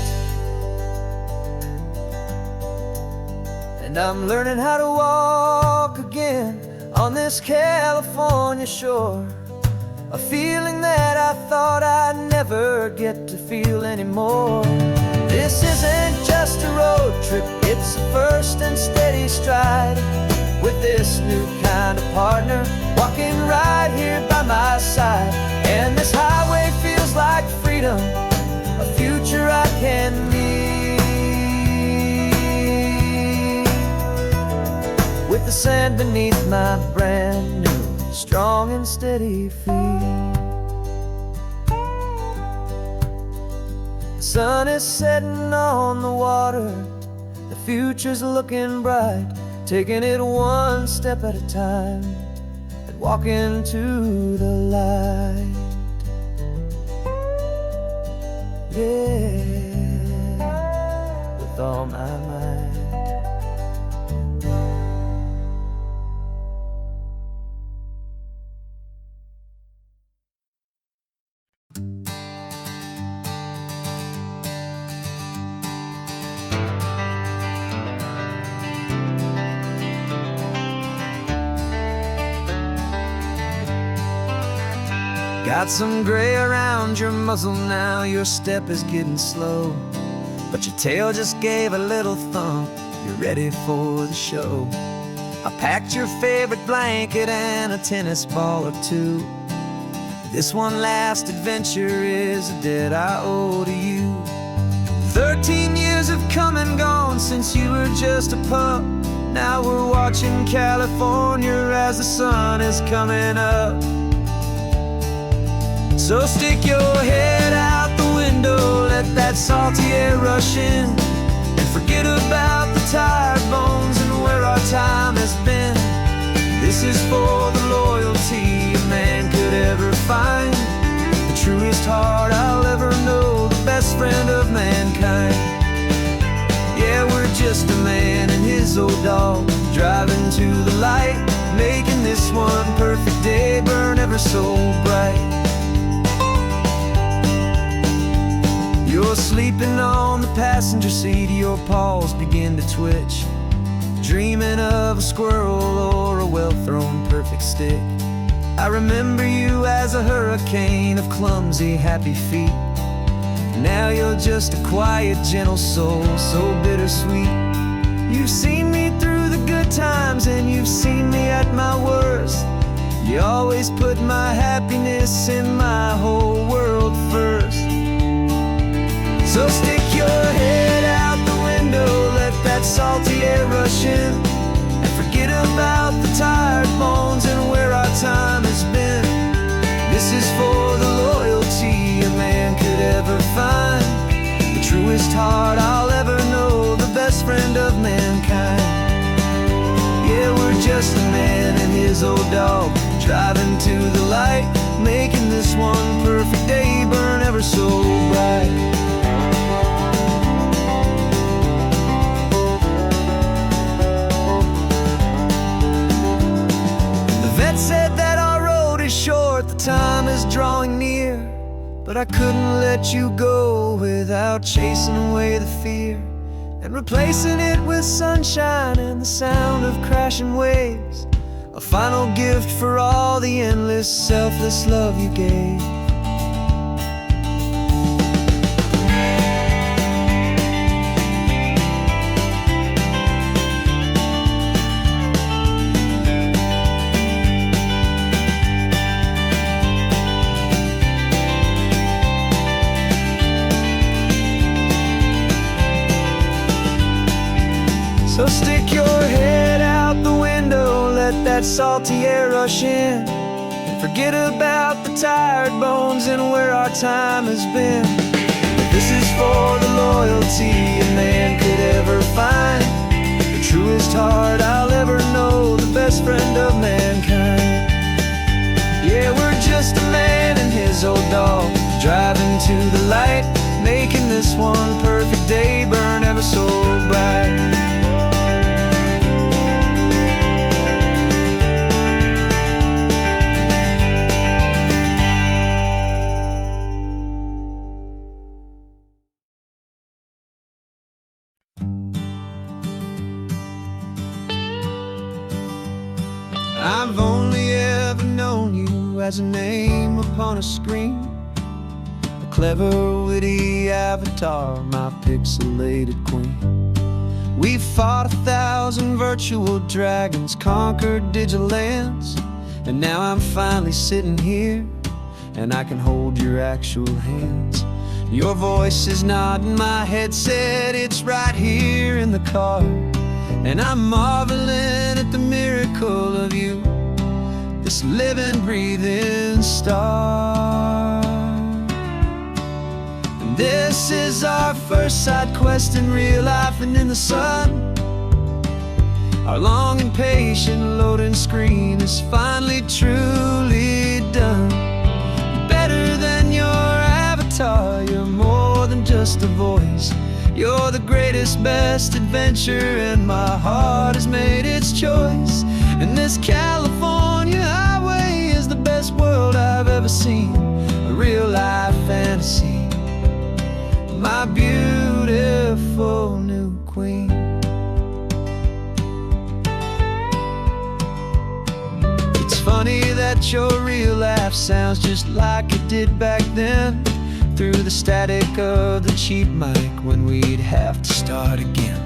And I'm learning how to walk again on this California shore, a feeling that I thought I'd never get to feel anymore. This isn't just a road trip, it's a first and steady stride, with this new kind of partner walking right here by my side. And this highway feels like freedom, a future I can need, with the sand beneath my brand new strong and steady feet. The sun is setting on the water, the future's looking bright, taking it one step at a time and walking to the light. Yeah, with all my might. Got some gray around your muzzle now, your step is getting slow, but your tail just gave a little thump, you're ready for the show. I packed your favorite blanket and a tennis ball or two, This one last adventure is a debt I owe to you. 13 years have come and gone since you were just a pup. Now we're watching California as the sun is coming up. So stick your head out the window, let that salty air rush in, and forget about the tired bones and where our time has been. This is for the loyalty a man could ever find, the truest heart I'll ever know, the best friend of mankind. Yeah, we're just a man and his old dog, driving to the light, making this one perfect day burn ever so bright. You're sleeping on the passenger seat, your paws begin to twitch, dreaming of a squirrel or a well-thrown perfect stick. I remember you as a hurricane of clumsy, happy feet. Now you're just a quiet, gentle soul, so bittersweet. You've seen me through the good times and you've seen me at my worst. You always put my happiness in my whole world first. So stick your head out the window, let that salty air rush in, and forget about the tired bones and where our time has been. This is for the loyalty a man could ever find, the truest heart I'll ever know, the best friend of mankind. Yeah, we're just a man and his old dog, driving to the light, making this one perfect day burn ever so bright. Said that our road is short, the time is drawing near, but I couldn't let you go without chasing away the fear and replacing it with sunshine and the sound of crashing waves, a final gift for all the endless, selfless love you gave. So stick your head out the window, let that salty air rush in, and forget about the tired bones and where our time has been. This is for the loyalty a man could ever find, the truest heart I'll ever know, the best friend of mankind. Yeah, we're just a man and his old dog, driving to the light, making this one perfect day burn ever so bright. I've only ever known you as a name upon a screen, a clever, witty avatar, my pixelated queen. We've fought 1,000 virtual dragons, conquered digital lands, and now I'm finally sitting here, and I can hold your actual hands. Your voice is not in my headset, it's right here in the car, and I'm marveling at the miracle of you, this living, breathing star. And this is our first side quest in real life and in the sun. Our long and patient loading screen is finally truly done. Better than your avatar, you're more than just a voice. You're the greatest, best adventure, and my heart has made its choice. And this California highway is the best world I've ever seen, a real life fantasy, my beautiful new queen. It's funny that your real life sounds just like it did back then, through the static of the cheap mic when we'd have to start again,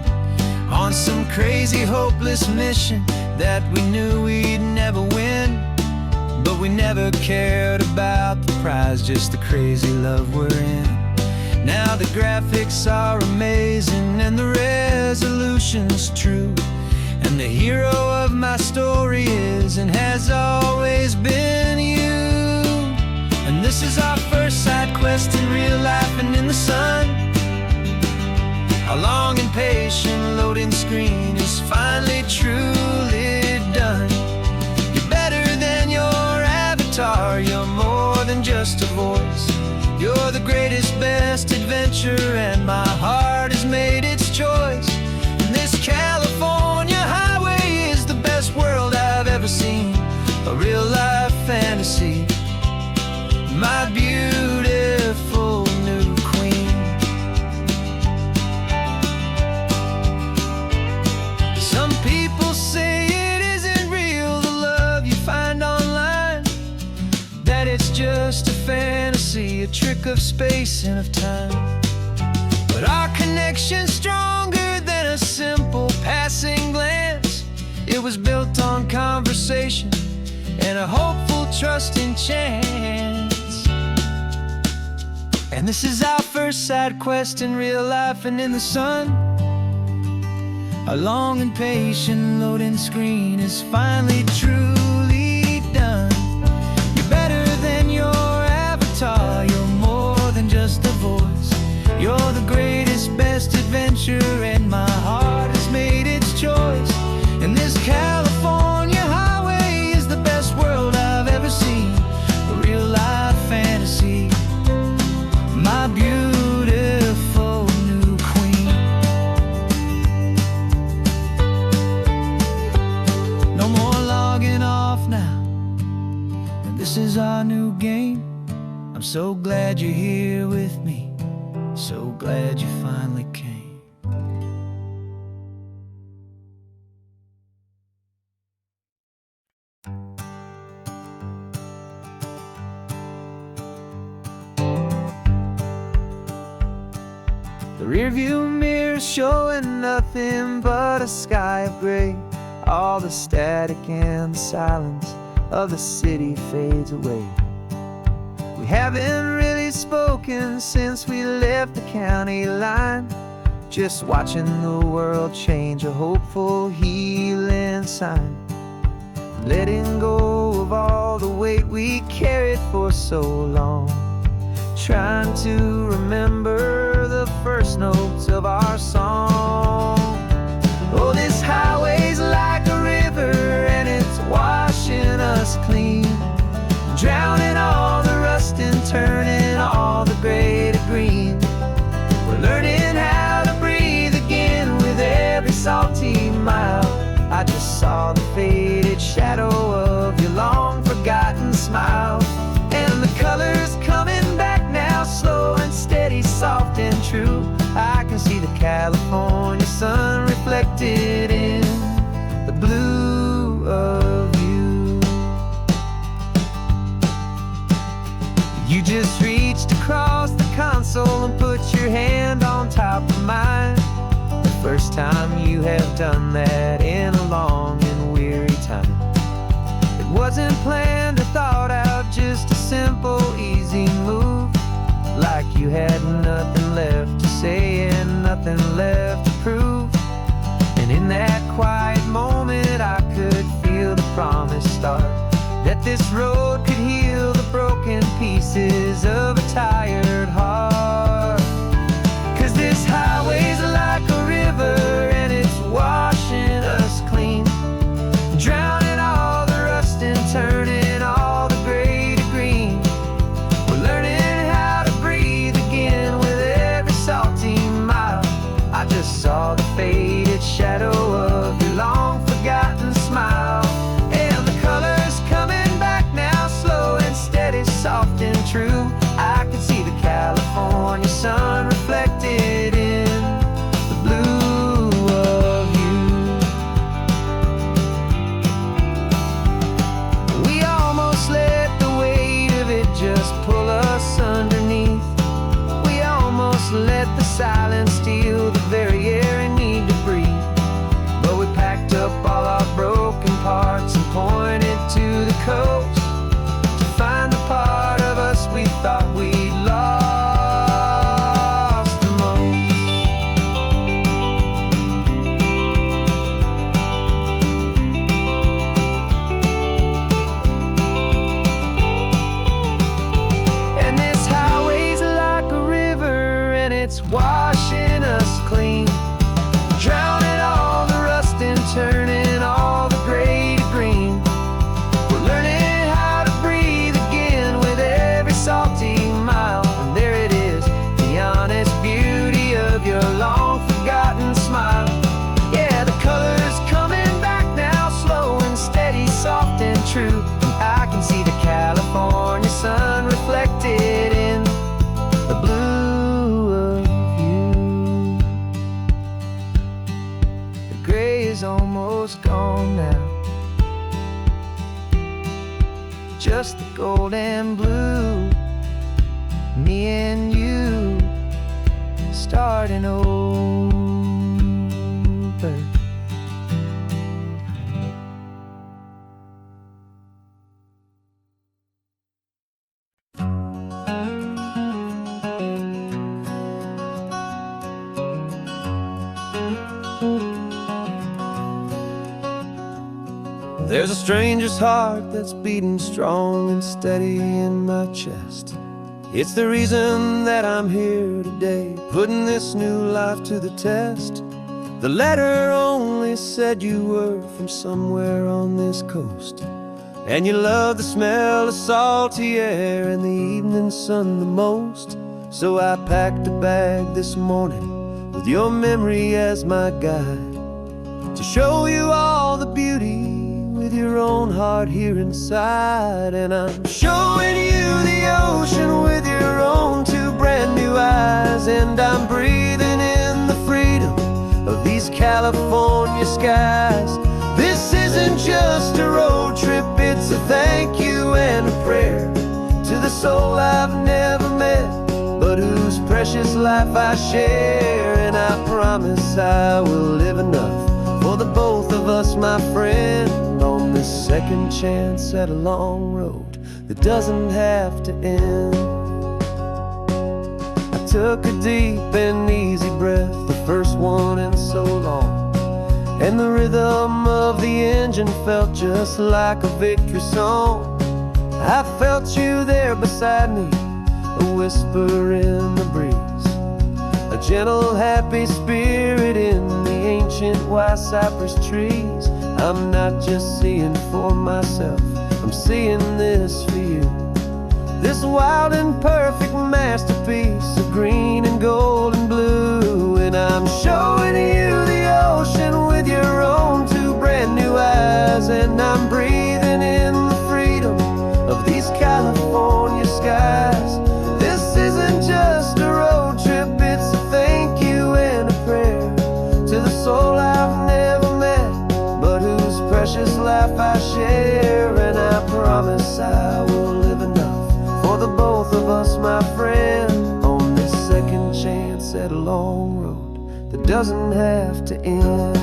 on some crazy hopeless mission that we knew we'd never win, but we never cared about about the prize, just the crazy love we're in. Now the graphics are amazing and the resolution's true, and the hero of my story is and has always been you. And this is our first side quest in real life and in the sun. Our long and patient loading screen is finally truly done. You're better than your avatar, you're more than just a voice. You're the greatest, best adventure, and my heart has made its choice. And this California highway is the best world I've ever seen, a real life fantasy, my beautiful new queen. Some people say it isn't real, the love you find online, that it's just a fantasy, a trick of space and of time. But our connection's stronger than a simple passing glance. It was built on conversation and a hopeful, trusting chance. And this is our first side quest in real life and in the sun. Our long and patient loading screen is finally truly done. You're better than your avatar, you're more than just a voice. You're the greatest, best adventure, and my heart has made its choice. And this California highway is the best world I've ever seen, a real life fantasy, my beautiful new queen. No more logging off now, and this is our new game. I'm so glad you're here with me, so glad you finally came. The rearview mirror showing nothing but a sky of gray. All the static and the silence of the city fades away. We haven't really spoken since we left the county line, just watching the world change, a hopeful healing sign. Letting go of all the weight we carried for so long, trying to remember the first notes of our song. Oh, this highway's like a river and it's washing us clean, drowning all the rust and turning all the gray to green. We're learning how to breathe again with every salty mile. I just saw the faded shadow of your long forgotten smile, and the colors coming back now, slow and steady, soft and true. I can see the California sun reflected in the blue of you. You just reached across the console and put your hand on top of mine. The first time you have done that in a long and weary time. It wasn't planned or thought out, just a simple, easy move. Like you had nothing left to say and nothing left to prove. And in that quiet moment I could feel the promise start, that this road could heal the broken pieces of a tired heart. 'Cause this highway's like a river and it's washing us clean, drowning all the rust and turning all the gray to green. We're learning how to breathe again with every salty mile. I just saw the faded shadow of your long forgotten smile, and the colors coming back now, slow and gold and blue. Me and you starting over. There's a stranger's heart that's beating strong and steady in my chest. It's the reason that I'm here today, putting this new life to the test. The letter only said you were from somewhere on this coast, and you love the smell of salty air and the evening sun the most. So I packed a bag this morning with your memory as my guide, to show you all the beauty with your own heart here inside. And I'm showing you the ocean with your own two brand new eyes, and I'm breathing in the freedom of these California skies. This isn't just a road trip, it's a thank you and a prayer to the soul I've never met, but whose precious life I share. And I promise I will live enough for the both of us, my friend, on this second chance at a long road that doesn't have to end. I took a deep and easy breath, the first one in so long, and the rhythm of the engine felt just like a victory song. I felt you there beside me, a whisper in the breeze, a gentle happy spirit in the ancient white cypress trees. I'm not just seeing for myself, I'm seeing this for you, this wild and perfect masterpiece of green and gold and blue. And I'm showing you the ocean with your own two brand new eyes, and I'm breathing in the freedom of these California skies. This isn't just a road trip, it's a thank you and a prayer to the soul I've never met, but whose precious life I share. And I promise I will live enough for the both of us, my friend, on this second chance at a long road that doesn't have to end.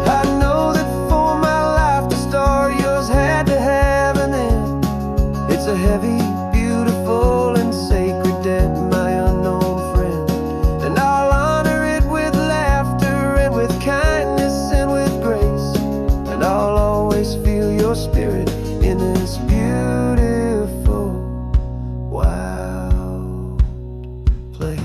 I know that for my life to start, yours had to have an end. It's a heavy, beautiful, and sacred debt, my unknown friend, and I'll honor it with laughter and with kindness and with grace, and I'll always feel your spirit in this beautiful, wild place.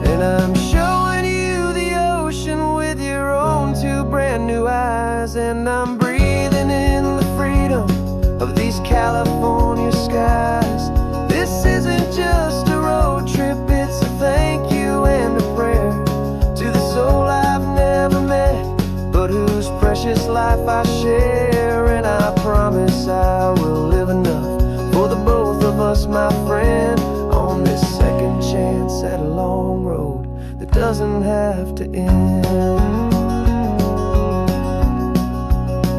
And I'm showing you the ocean with your own two brand new eyes, and I'm breathing in the freedom of these California skies. This isn't just a road trip, it's a thank you and a prayer to the soul I've never met, but whose precious life I share. And I promise I will live enough for the both of us, my friend, on this second chance at a long road that doesn't have to end.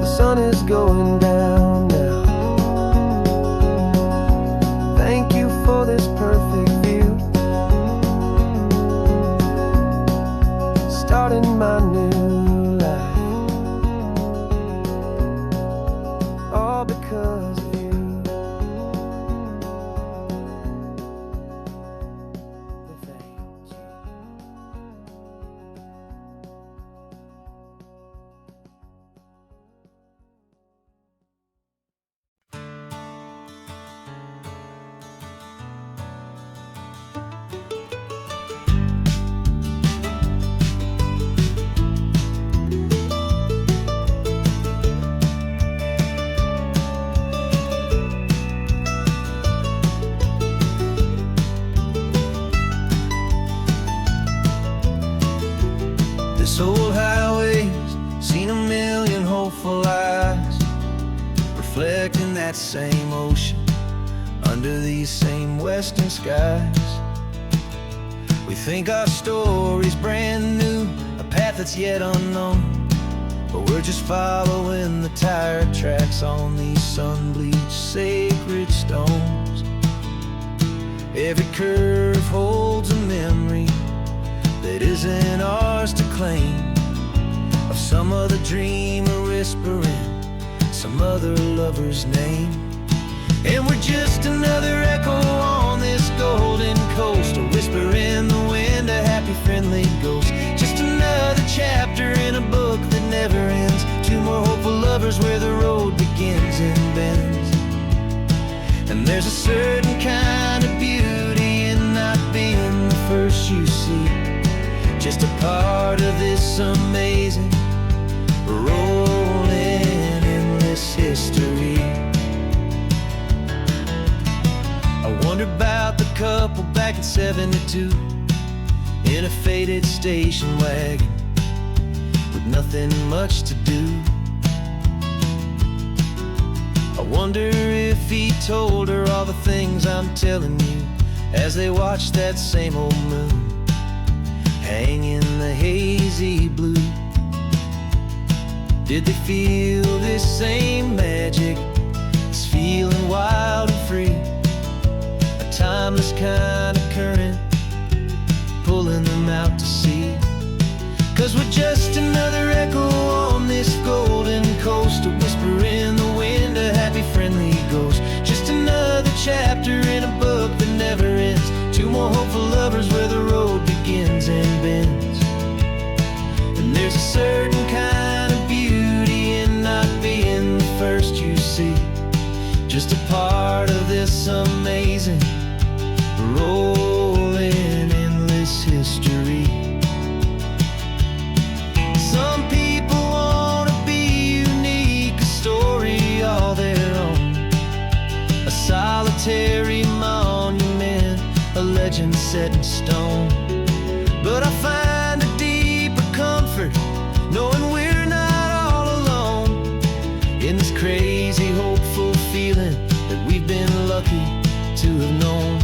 The sun is going down now. Thank you for this perfect view, starting my new life, all because of you. Thank you. This old highway's seen a million hopeful eyes, reflecting that same ocean under these same western skies. We think our story's brand new, a path that's yet unknown, but we're just following the tire tracks on these sun-bleached sacred stones. Every curve holds a memory that isn't ours to claim, of some other dreamer whispering some other lover's name. And we're just another echo on this golden coast, a whisper in the wind, a happy friendly ghost. Just another chapter in a book that never ends, two more hopeful lovers where the road begins and bends. And there's a certain kind of beauty in not being the first you see, just a part of this amazing rolling endless history. I wonder about the couple back in '72 in a faded station wagon with nothing much to do. I wonder if he told her all the things I'm telling you as they watched that same old moon hang in the hazy blue. Did they feel this same magic, this feeling wild and free, a timeless kind of current pulling them out to sea? 'Cause we're just another echo on this golden coast, a whisper in the wind, a happy friendly ghost. Just another chapter in a book that never ends, two more hopeful lovers where the road begins and bends. And there's a certain kind of beauty in not being the first you see, just a part of this amazing rolling endless history. Some people want to be unique, a story all their own, a solitary monument, a legend set in stone. But I find a deeper comfort knowing we're not all alone in this crazy hopeful feeling that we've been lucky to have known.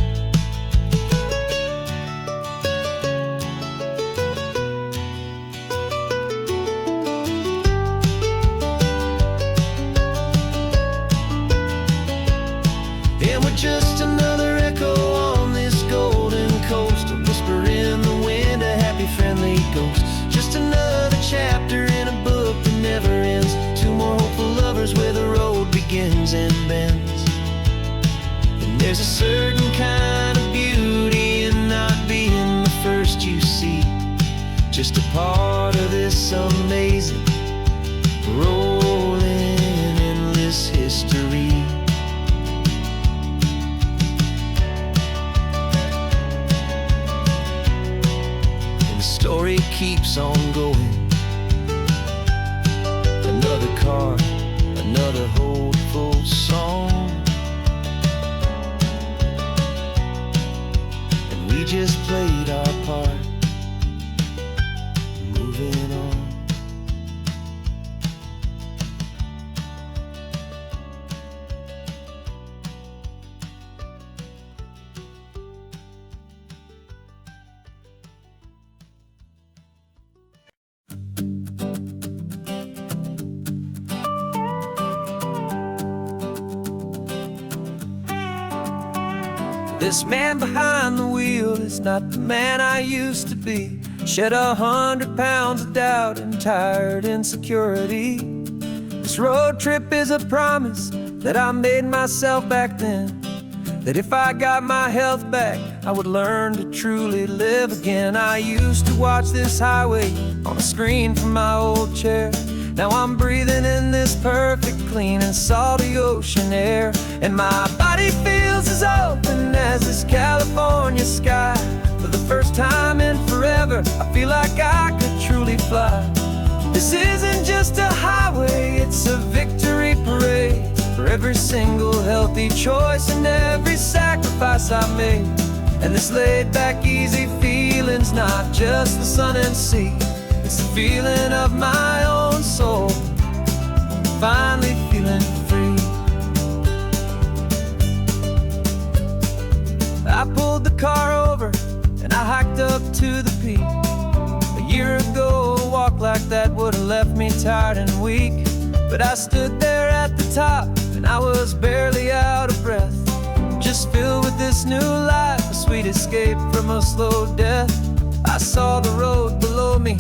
And we're just another echo on this golden coast, a whisper in the wind, a happy friendly ghost. Just another chapter in a book that never ends, two more hopeful lovers where the road begins and bends. And there's a certain kind of beauty in not being the first you see, just a part of this amazing rolling endless history. Story keeps on going, another card, another hopeful song, and we just played our part, moving on. This man behind the wheel is not the man I used to be. Shed 100 pounds of doubt and tired insecurity. This road trip is a promise that I made myself back then, that if I got my health back, I would learn to truly live again. I used to watch this highway on a screen from my old chair. Now I'm breathing in this perfect, clean and salty ocean air, and my body feels as open as this California sky. For the first time in forever, I feel like I could truly fly. This isn't just a highway, it's a victory parade for every single healthy choice and every sacrifice I made. And this laid back, easy feeling's not just the sun and sea, it's the feeling of my own soul, finally feeling free. I pulled the car over and and I hiked up to the peak. A year ago, a walk like that would have left me tired and weak. But I stood there at the top, and I was barely out of breath, just filled with this new life, a sweet escape from a slow death. I saw the road below me,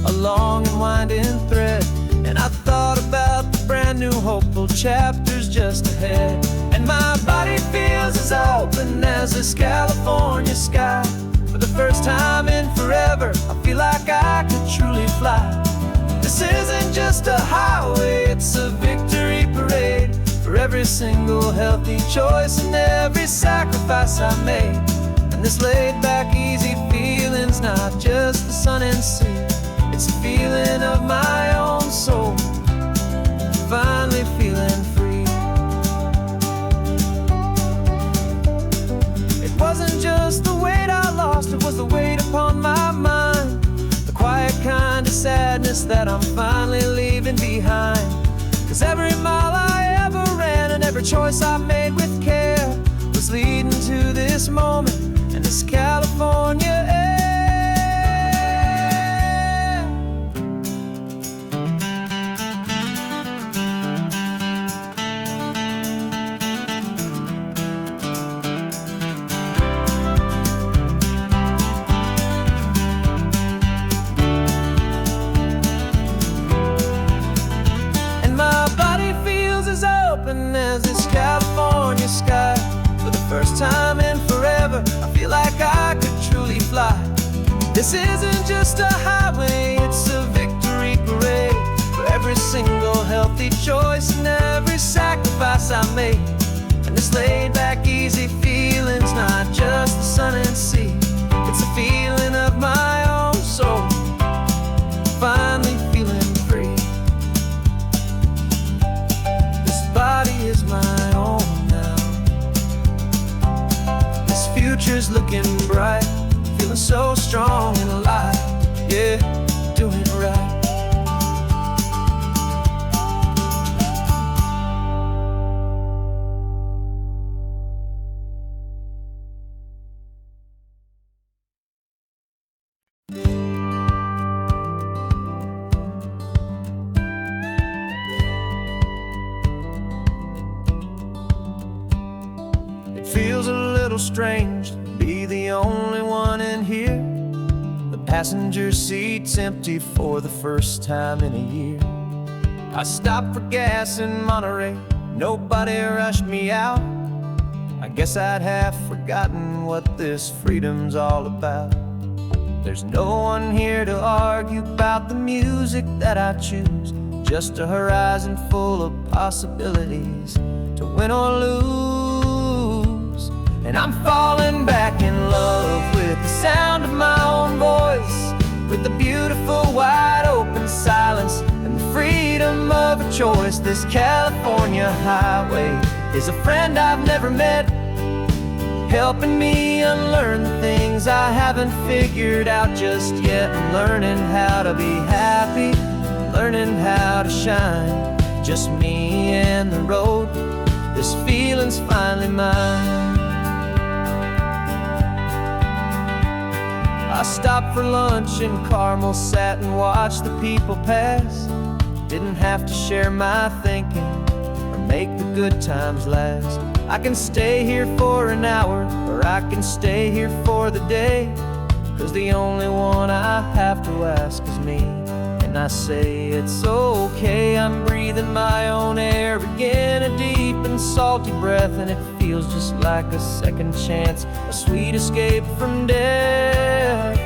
a long and winding thread, and I thought about the brand new hopeful chapters just ahead. And my body feels as open as this California sky. For the first time in forever, I feel like I could truly fly. This isn't just a highway, it's a victory parade for every single healthy choice and every sacrifice I made. And this laid-back, easy feeling's not just the sun and sea, it's a feeling of my own soul, finally feeling free. It wasn't just the weight I lost, it was the weight upon my mind, the quiet kind of sadness that I'm finally leaving behind. 'Cause every mile I ever ran and every choice I made with care was leading to this moment and this California air. As this California sky. For the first time in forever, I feel like I could truly fly. This isn't just a highway, it's a victory parade for every single healthy choice and every sacrifice I made. And this laid-back, easy feeling's not just the sun and sea, it's a feeling of my own soul, finally feeling free. Body is my own now. This future's looking bright, feeling so strong and alive. Yeah, doing it right. Feels a little strange to be the only one in here. The passenger seat's empty for the first time in a year. I stopped for gas in Monterey, nobody rushed me out. I guess I'd have forgotten what this freedom's all about. There's no one here to argue about the music that I choose, just a horizon full of possibilities to win or lose. And I'm falling back in love with the sound of my own voice, with the beautiful wide open silence and the freedom of a choice. This California highway is a friend I've never met, helping me unlearn the things I haven't figured out just yet. I'm learning how to be happy, learning how to shine, just me and the road. This feeling's finally mine. I stopped for lunch in Carmel, sat and watched the people pass. Didn't have to share my thinking or make the good times last. I can stay here for an hour, or I can stay here for the day, 'cause the only one I have to ask is me. And I say it's okay, I'm breathing my own air again, a deep and salty breath, and it feels just like a second chance, a sweet escape from death.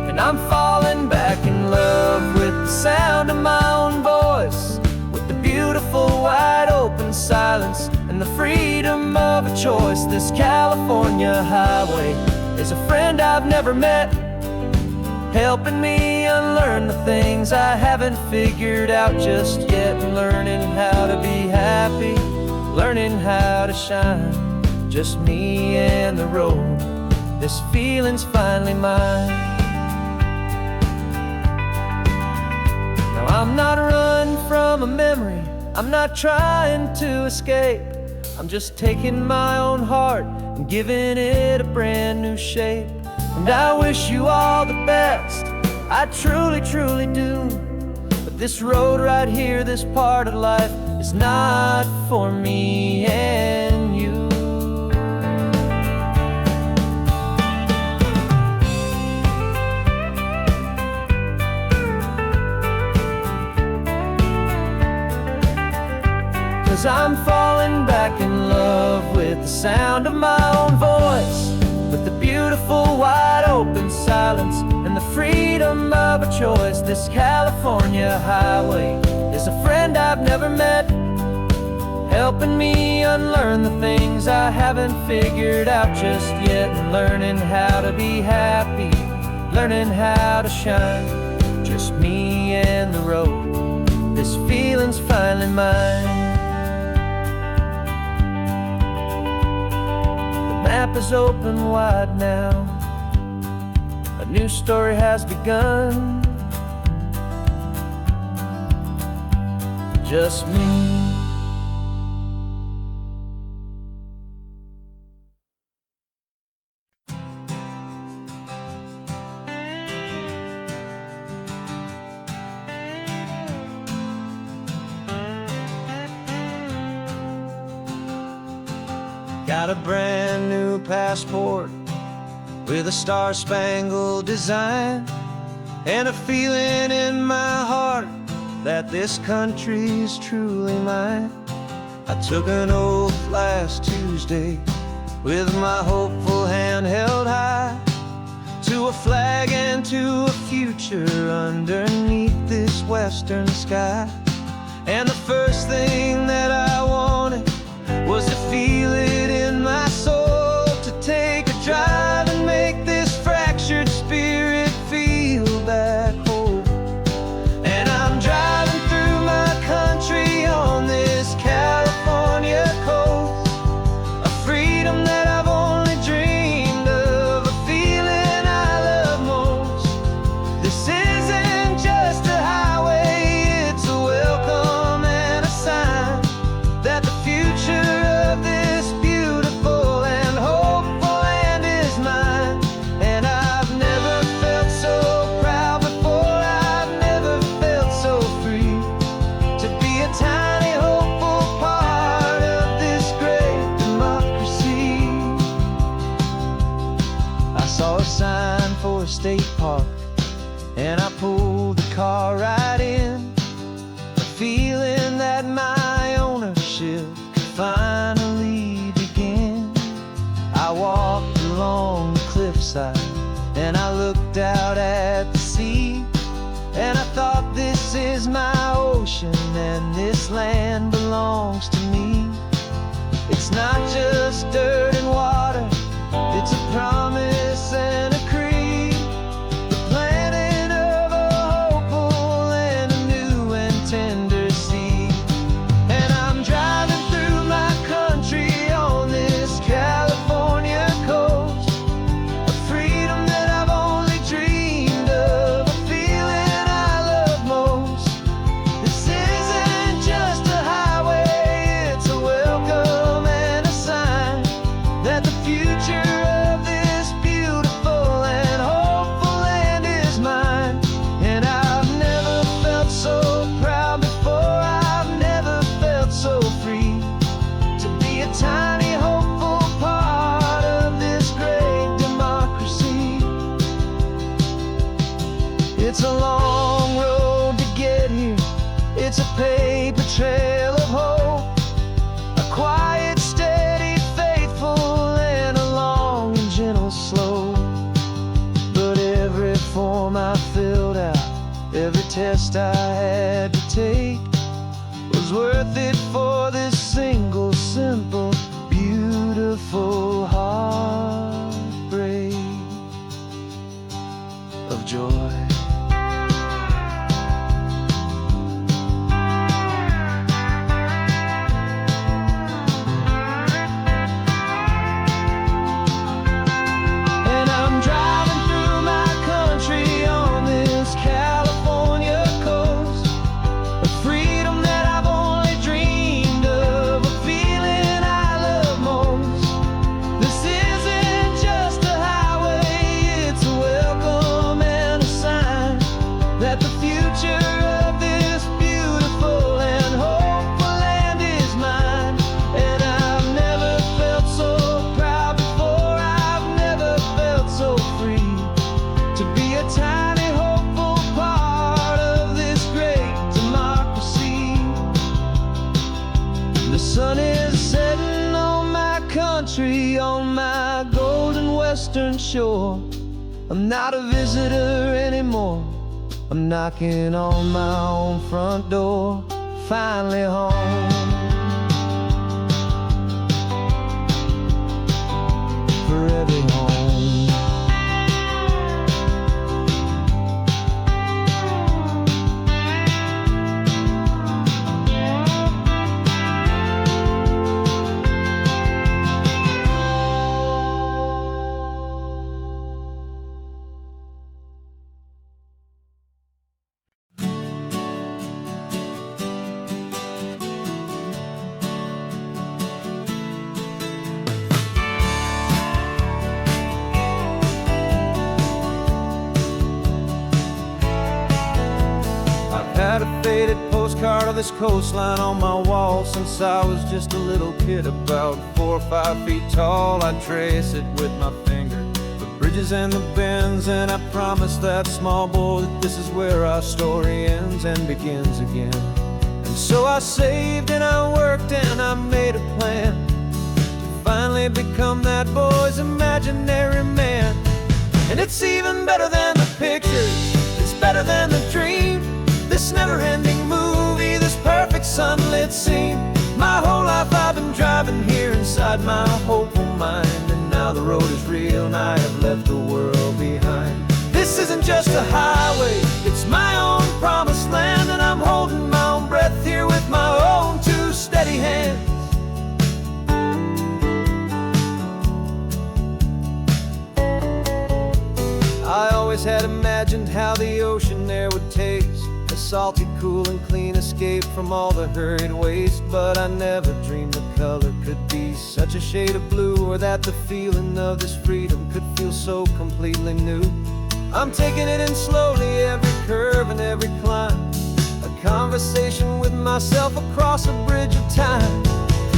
And I'm falling back in love with the sound of my own voice, with the beautiful wide open silence and the freedom of a choice. This California highway is a friend I've never met, helping me unlearn the things I haven't figured out just yet. Learning how to be happy, learning how to shine, just me and the road. This feeling's finally mine. Now I'm not running from a memory, I'm not trying to escape. I'm just taking my own heart and giving it a brand new shape. and I wish you all the best. I truly, truly do. But this road right here, this part of life, is not for me and you. Cause I'm falling back in love with the sound of my own voice, with the beautiful wide open silence and the freedom of a choice. This California highway is a friend I've never met, helping me unlearn the things I haven't figured out just yet, and learning how to be happy, learning how to shine. Just me and the road, this feeling's finally mine. The map is open wide now, a new story has begun. Just me. Got a brand new passport with a star-spangled design, and a feeling in my heart that this country's truly mine. I took an oath last Tuesday with my hopeful hand held high, to a flag and to a future underneath this western sky. And the first thing that I wanted was to feel it in my soul, to take a drive and make this fractured spirit feel back home. And I'm driving through my country on this California coast, a freedom that I've only dreamed of, a feeling I love most. This isn't just a highway, it's a welcome and a sign that the future of this beautiful and hopeful land is mine. And I've never felt so proud before, I've never felt so free, to be a tiny hopeful part of this great democracy. I saw a sign for a state park, and I pulled the car right in, a feeling that my ownership could finally begin. I walked along the cliffside and I looked out at the sea, and I thought, this is my ocean and this land belongs to me. It's not just dirt and water, it's a promise and a creed, the planting of a hopeful and a new and tender seed. And I'm driving through my country on this California coast, a freedom that I've only dreamed of, a feeling I love most. This isn't just a highway, it's a welcome and a sign that the future of this beautiful and hopeful land is mine. And I've never felt so proud before, I've never felt so free, to be a tiny hopeful part of this great democracy. It's a long road to get here, it's a paper trail of hope, a quiet, steady, faithful, and a long and gentle slope. But every form I filled out, every test I had to take, was worth it for this single, simple, beautiful heartbreak of joy. And I'm driving through my country on this California coast, a freedom that I've only dreamed of, a feeling I love most. This isn't just a highway, western shore. I'm not a visitor anymore. I'm knocking on my own front door, finally home. For every home. Had a faded postcard of this coastline on my wall since I was just a little kid, about 4 or 5 feet tall. I trace it with my finger, the bridges and the bends, and I promised that small boy that this is where our story ends and begins again. And so I saved and I worked and I made a plan to finally become that boy's imaginary man. And it's even better than the pictures, it's better than the dream. This never-ending movie, this perfect sunlit scene. My whole life I've been driving here inside my hopeful mind, and now the road is real and I have left the world behind. This isn't just a highway, it's my own promised land, and I'm holding my own breath here with my own 2 steady hands. I always had imagined how the ocean there would taste, a salty, cool and clean escape from all the hurried waste. But I never dreamed the color could be such a shade of blue, or that the feeling of this freedom could feel so completely new. I'm taking it in slowly, every curve and every climb, a conversation with myself across a bridge of time.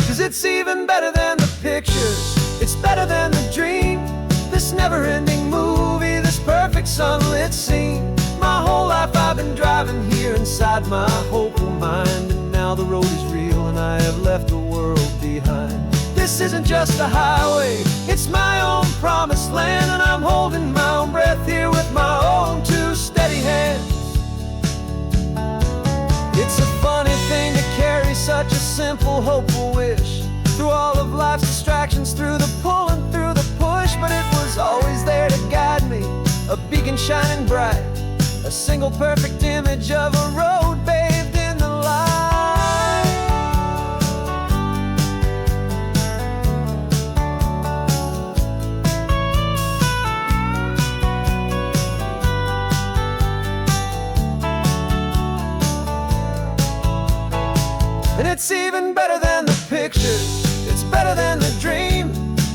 'Cause it's even better than the pictures, it's better than the dream. This never-ending movie, this perfect sunlit scene. My whole life I've been driving here inside my hopeful mind, and now the road is real and I have left the world behind. This isn't just a highway, it's my own promised land, and I'm holding my own breath here with my own 2 steady hands. It's a funny thing to carry such a simple, hopeful wish through all of life's distractions, through the pull and through the push. But it was always there to guide me, a beacon shining bright, a single perfect image of a road bathed in the light. And it's even better than the pictures, it's better than the dream.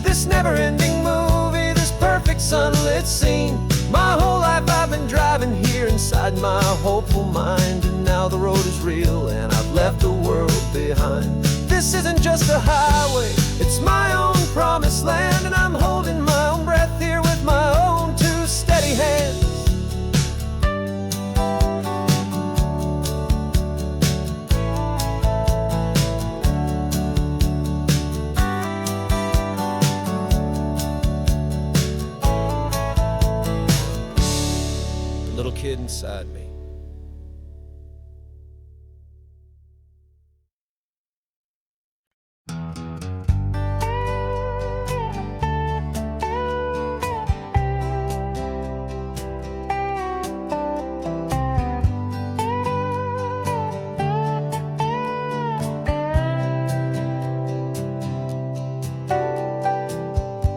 This never-ending movie, this perfect sunlit scene. My whole life I've been driving here inside my hopeful mind, and now the road is real and I've left the world behind. This isn't just a highway, it's my own promised land, and I'm holding my own breath here with my own 2 steady hands. Little kid inside me.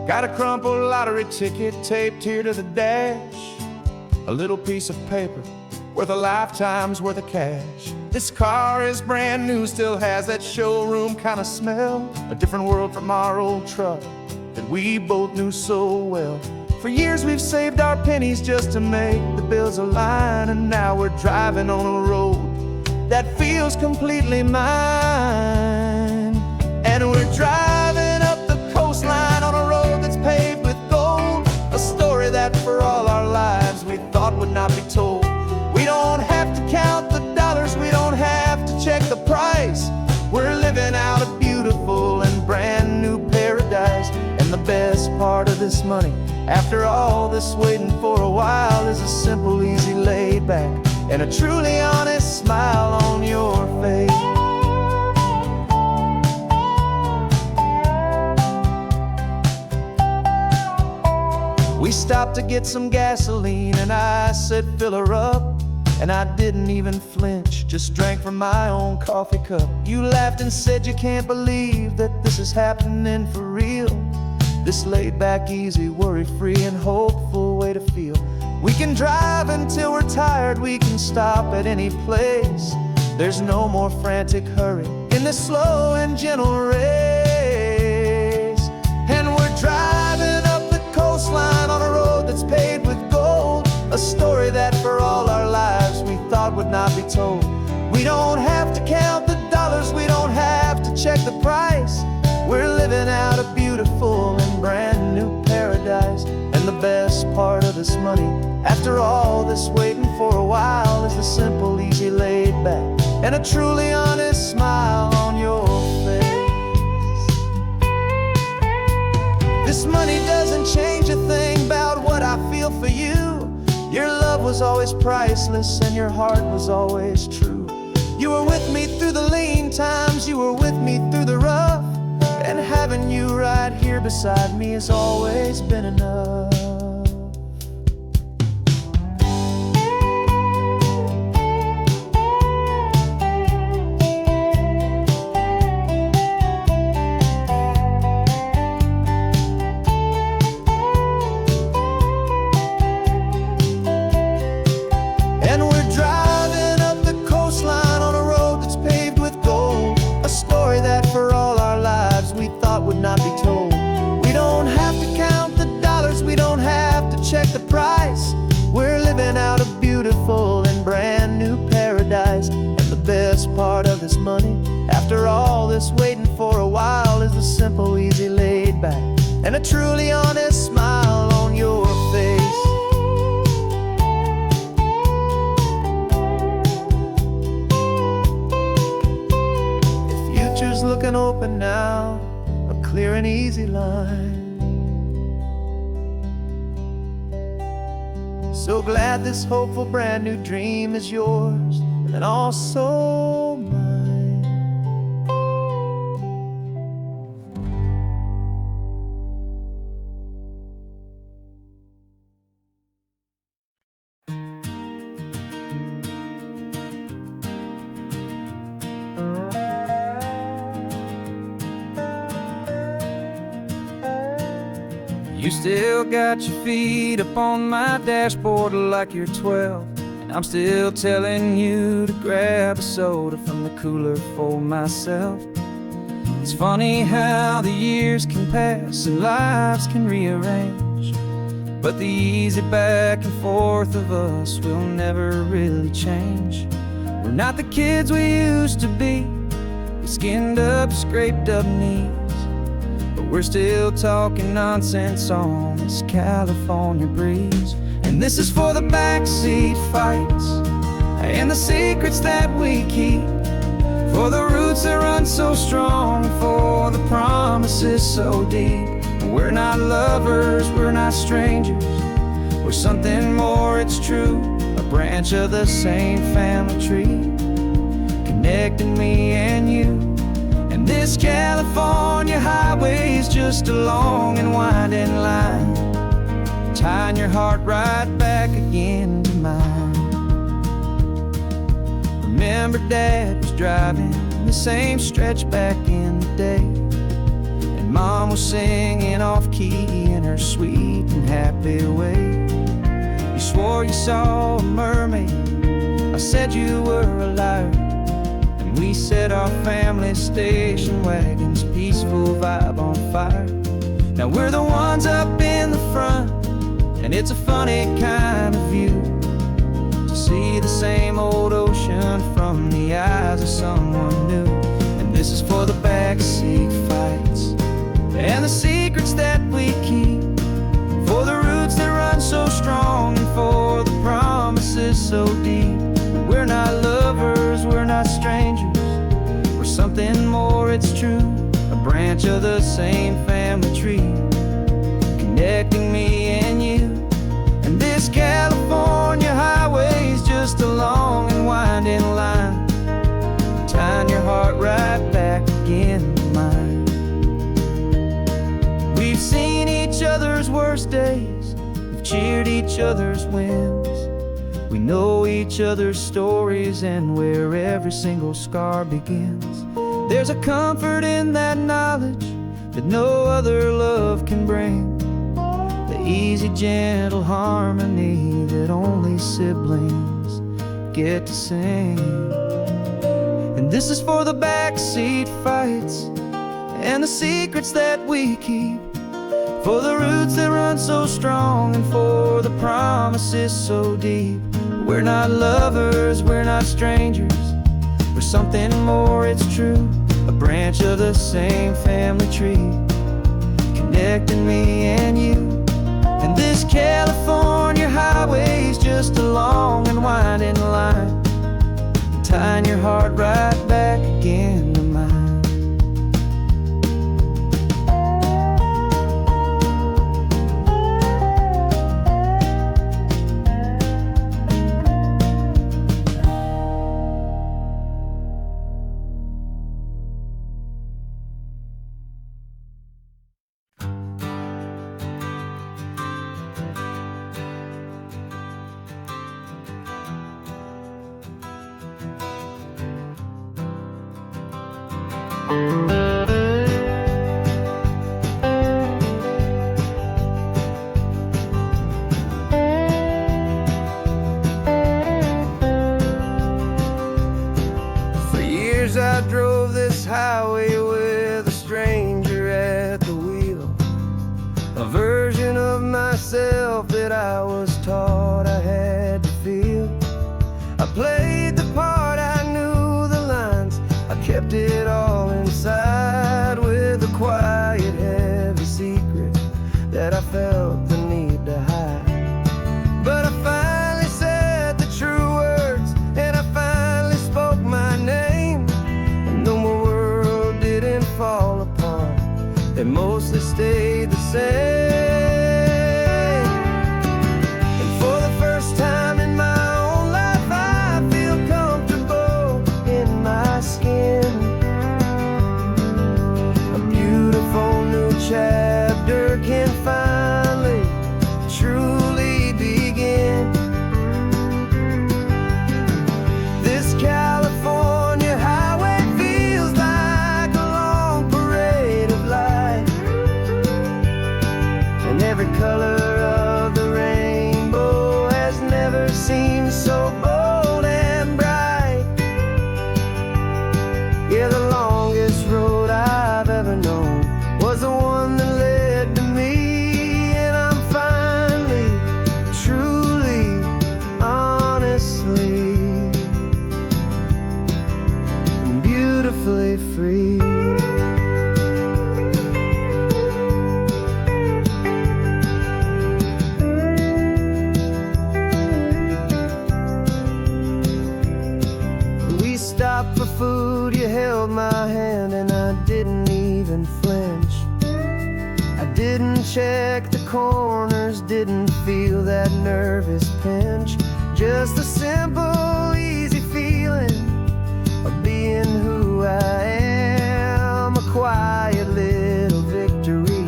Got a crumpled lottery ticket taped here to the dash, a little piece of paper worth a lifetime's worth of cash. This car is brand new, still has that showroom kind of smell, a different world from our old truck that we both knew so well. For years we've saved our pennies just to make the bills align, and now we're driving on a road that feels completely mine. And we're driving up the coastline on a road that's paved with gold, a story that for all our lives we thought would not be told. We don't have to count the dollars, we don't have to check the price. We're living out a beautiful and brand new paradise. And the best part of this money. After all this waiting for a while is a simple, easy, laid back, and a truly honest smile on your face. We stopped to get some gasoline and I said fill her up, and I didn't even flinch, just drank from my own coffee cup. You laughed and said you can't believe that this is happening for real. This laid back, easy, worry-free and hopeful way to feel. We can drive until we're tired, we can stop at any place. There's no more frantic hurry in this slow and gentle race. And we're driving up the coastline on a road that's paved with gold, a story that for all our lives we thought would not be told. We don't have to count the dollars, we don't have to check the price. We're living out a beautiful and brand new paradise. And the best part of this money, after all this waiting for a while, is the simple, easy, laid back, and a truly honest smile on your face. This money doesn't change a thing about what I feel for you. Your love was always priceless and your heart was always true. You were with me through the lean times, you were with me through the rough, and having you right here beside me has always been enough. And we're driving up the coastline on a road that's paved with gold, a story that for all our lives we thought would not be told. We don't have to count the dollars, we don't have to check the price. We're living out a beautiful and brand new paradise. And the best part of this money, after all this waiting for a while, is the simple, easy, laid back, and a truly honest smile on your face. The future's looking open now, a clear and easy line. So glad this hopeful brand new dream is yours and also mine. You still got your feet up on my dashboard like you're 12, and I'm still telling you to grab a soda from the cooler for myself. It's funny how the years can pass and lives can rearrange, but the easy back and forth of us will never really change. We're not the kids we used to be, with skinned up, scraped up knees, but we're still talking nonsense on this California breeze. And this is for the backseat fights and the secrets that we keep, for the roots that run so strong, for the promises so deep. We're not lovers, we're not strangers, we're something more, it's true, a branch of the same family tree, connecting me and you. And this California highway is just a long and winding line, tying your heart right back again to mine. Remember Dad was driving the same stretch back in the day, and Mom was singing off-key in her sweet and happy way. You swore you saw a mermaid, I said you were a liar, and we set our family station wagon's peaceful vibe on fire. Now we're the ones up in the front, and it's a funny kind of view to see the same old ocean from the eyes of someone new. And this is for the backseat fights and the secrets that we keep, for the roots that run so strong and for the promises so deep. We're not lovers, we're not strangers, we're something more, it's true, a branch of the same family tree, connected cheered each other's wins. We know each other's stories and where every single scar begins. There's a comfort in that knowledge that no other love can bring. The easy, gentle harmony that only siblings get to sing. And this is for the backseat fights and the secrets that we keep, for the roots that run so strong and for the promises so deep. We're not lovers, we're not strangers, we're something more, it's true. A branch of the same family tree, connecting me and you. And this California highway's just a long and winding line, tying your heart right back again to mine. For years I drove this highway with a stranger at the wheel, a version of myself that I was taught I had to feel. I played the part, I knew the lines, I kept it all inside with a quiet, heavy secret that I felt the need to hide. But I finally said the true words, and I finally spoke my name. And though my world didn't fall apart, it mostly stayed the same. And for the first time in my own life, I feel comfortable in my skin. A beautiful new chapter can finally truly begin. This California highway feels like a long parade of light, and every color of the rainbow has never seemed so bold and bright. Yeah, the longest road I've ever known was the one that led to me, and I'm finally, truly, honestly, and beautifully free. We stopped for food, you held my hand, and I didn't even flinch. I didn't check the corners, didn't feel that nervous pinch. Just a simple, easy feeling of being who I am. A quiet little victory,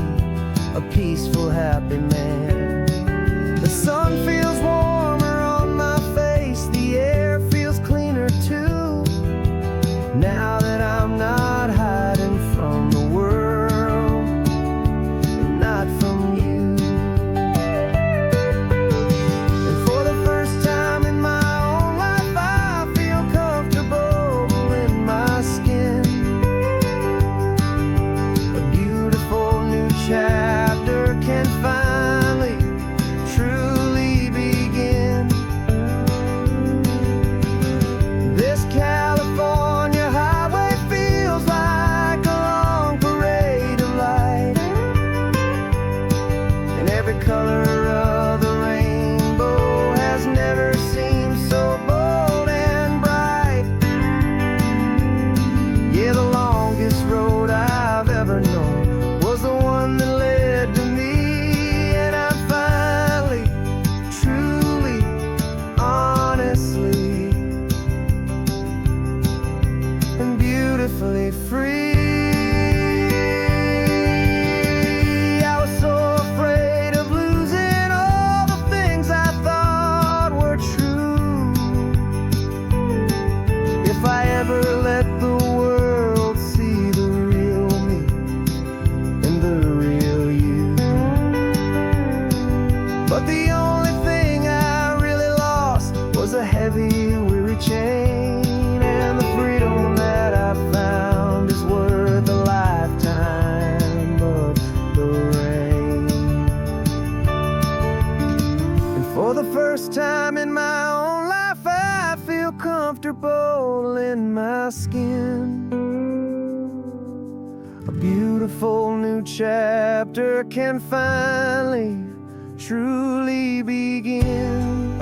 a peaceful, happy man. The sun feels warmer on my face, the air feels cleaner too, now that I'm not hiding from the world, and not from you. And for the first time in my own life, heavy, weary chain, and the freedom that I found is worth a lifetime of the rain. And for the first time in my own life, I feel comfortable in my skin. A beautiful new chapter can finally truly begin.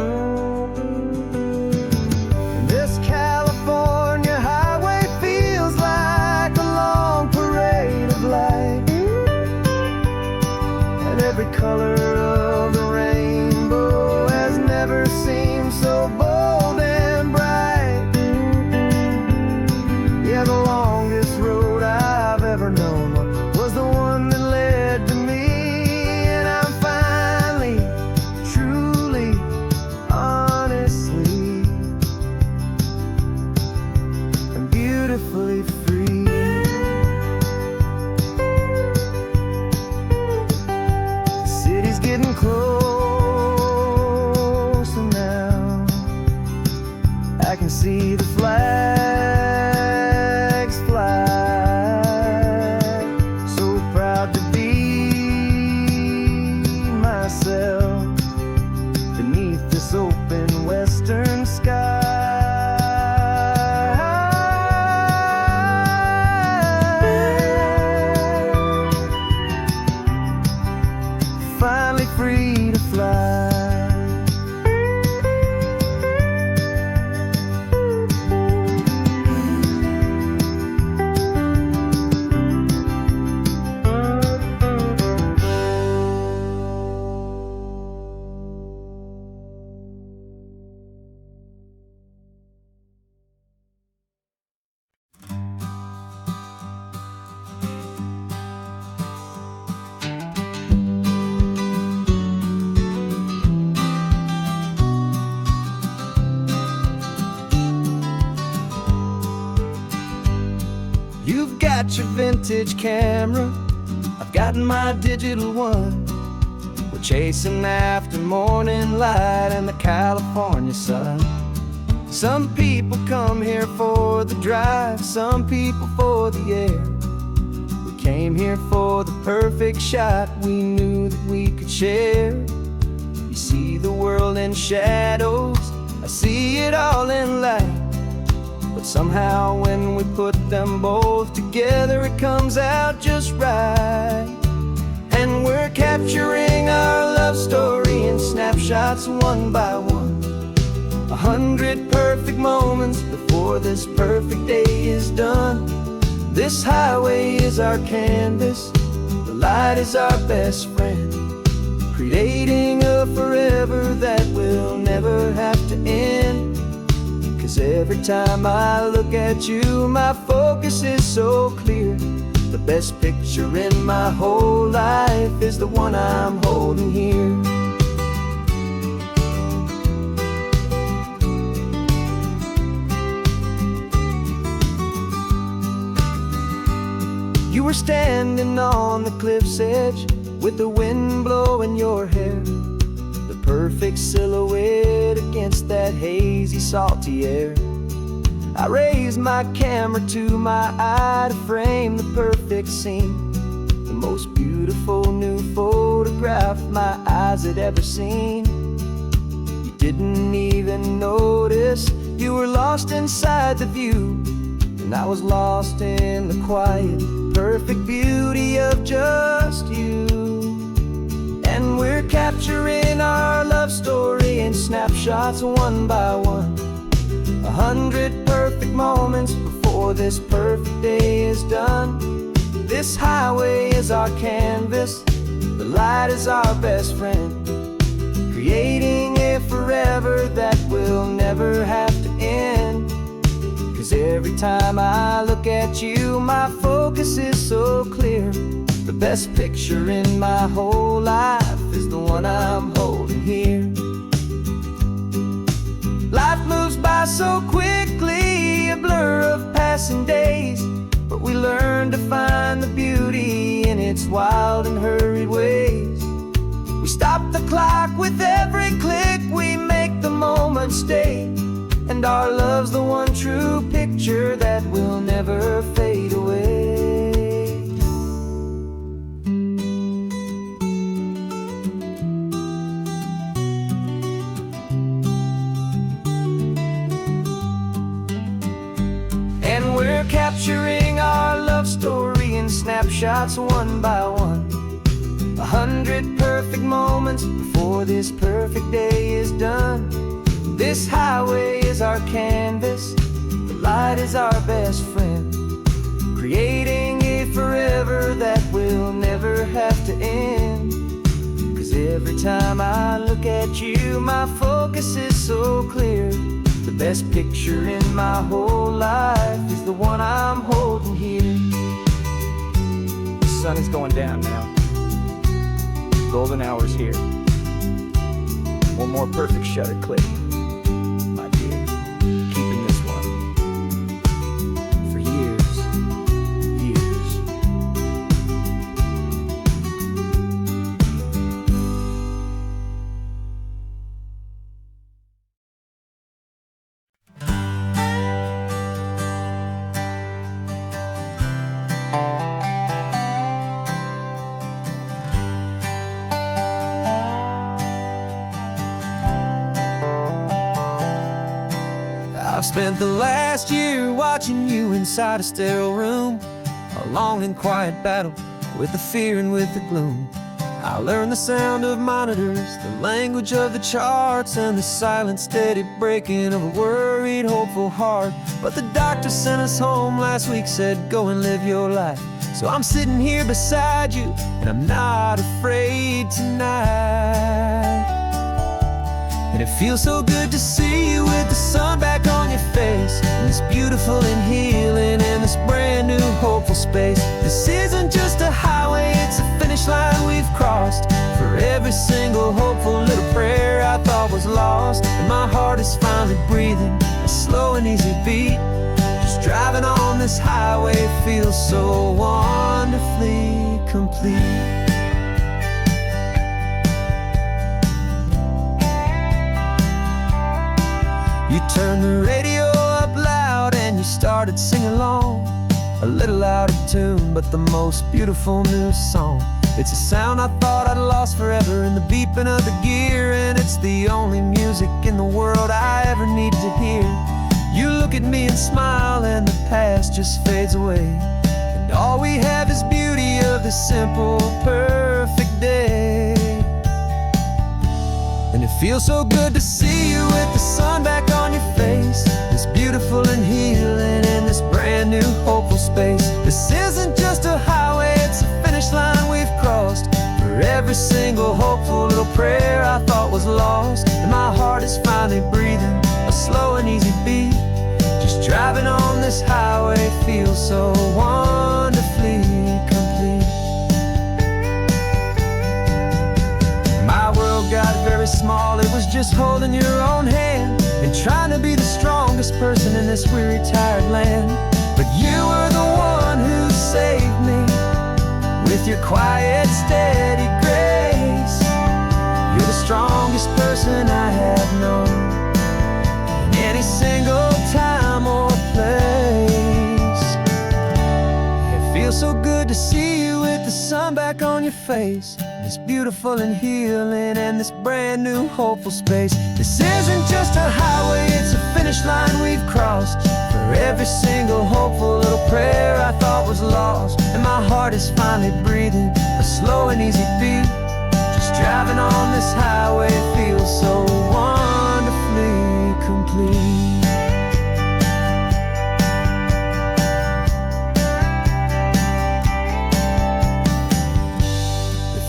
This California highway feels like a long parade of light, and every color of the rainbow has never seemed so bold and bright. Yeah, the longest road I've ever known was the one that led to me, and I'm finally, truly, honestly, and beautifully free. The city's getting closer now. I can see the flags fly. So proud to be myself beneath this open western sky. Finally free to fly. You've got your vintage camera, I've got my digital one. We're chasing after morning light and the California sun. Some people come here for the drive, some people for the air. We came here for the perfect shot we knew that we could share. You see the world in shadows, I see it all in light. But somehow when we put them both together, it comes out just right. And we're capturing our love story in snapshots one by one. 100 perfect moments before this perfect day is done. This highway is our canvas, the light is our best friend, creating a forever that will never have to end. 'Cause every time I look at you, my focus is so clear. The best picture in my whole life is the one I'm holding here. You were standing on the cliff's edge with the wind blowing your hair, the perfect silhouette against that hazy, salty air. I raised my camera to my eye to frame the perfect scene, the most beautiful new photograph my eyes had ever seen. You didn't even notice you were lost inside the view, and I was lost in the quiet, perfect beauty of just you. And we're capturing our love story in snapshots one by one. 100 perfect moments before this perfect day is done. This highway is our canvas, the light is our best friend, creating a forever that will never have to end. 'Cause every time I look at you, my focus is so clear. The best picture in my whole life is the one I'm holding here. Life moves by so quickly, a blur of passing days, but we learn to find the beauty in its wild and hurried ways. We stop the clock with every click, we make the moment stay. And our love's the one true picture that will never fade away. And we're capturing our love story in snapshots one by one. 100 perfect moments before this perfect day is done. This highway is our canvas, the light is our best friend, creating a forever that will never have to end. 'Cause every time I look at you, my focus is so clear. The best picture in my whole life is the one I'm holding here. The sun is going down now. Golden hour's here. One more perfect shutter click, my dear. Keeping this one for years, years. I've spent the last year watching you inside a sterile room, a long and quiet battle with the fear and with the gloom. I learned the sound of monitors, the language of the charts, and the silent steady breaking of a worried, hopeful heart. But the doctor sent us home last week, said go and live your life. So I'm sitting here beside you, and I'm not afraid tonight. And it feels so good to see you with the sun back on your face, and this beautiful and healing in this brand new hopeful space. This isn't just a highway, it's a finish line we've crossed. For every single hopeful little prayer I thought was lost, and my heart is finally breathing a slow and easy beat. Just driving on this highway feels so wonderfully complete. You turned the radio up loud and you started singing along, a little out of tune, but the most beautiful new song. It's a sound I thought I'd lost forever in the beeping of the gear, and it's the only music in the world I ever need to hear. You look at me and smile and the past just fades away, and all we have is beauty of this simple, perfect day. And it feels so good to see you with the sun back on your face, this beautiful and healing in this brand new hopeful space. This isn't just a highway, it's a finish line we've crossed. For every single hopeful little prayer I thought was lost, and my heart is finally breathing a slow and easy beat. Just driving on this highway feels so wonderfully complete. My world got very small, it was just holding your own hand and trying to be the strongest person in this weary, tired land. But you were the one who saved me with your quiet, steady grace. You're the strongest person I have known in any single time or place. It feels so good to see you with the sun back on your face, this beautiful and healing and this brand new hopeful space. This isn't just a highway, it's a finish line we've crossed. For every single hopeful little prayer I thought was lost, and my heart is finally breathing a slow and easy beat. Just driving on this highway feels so wonderfully complete.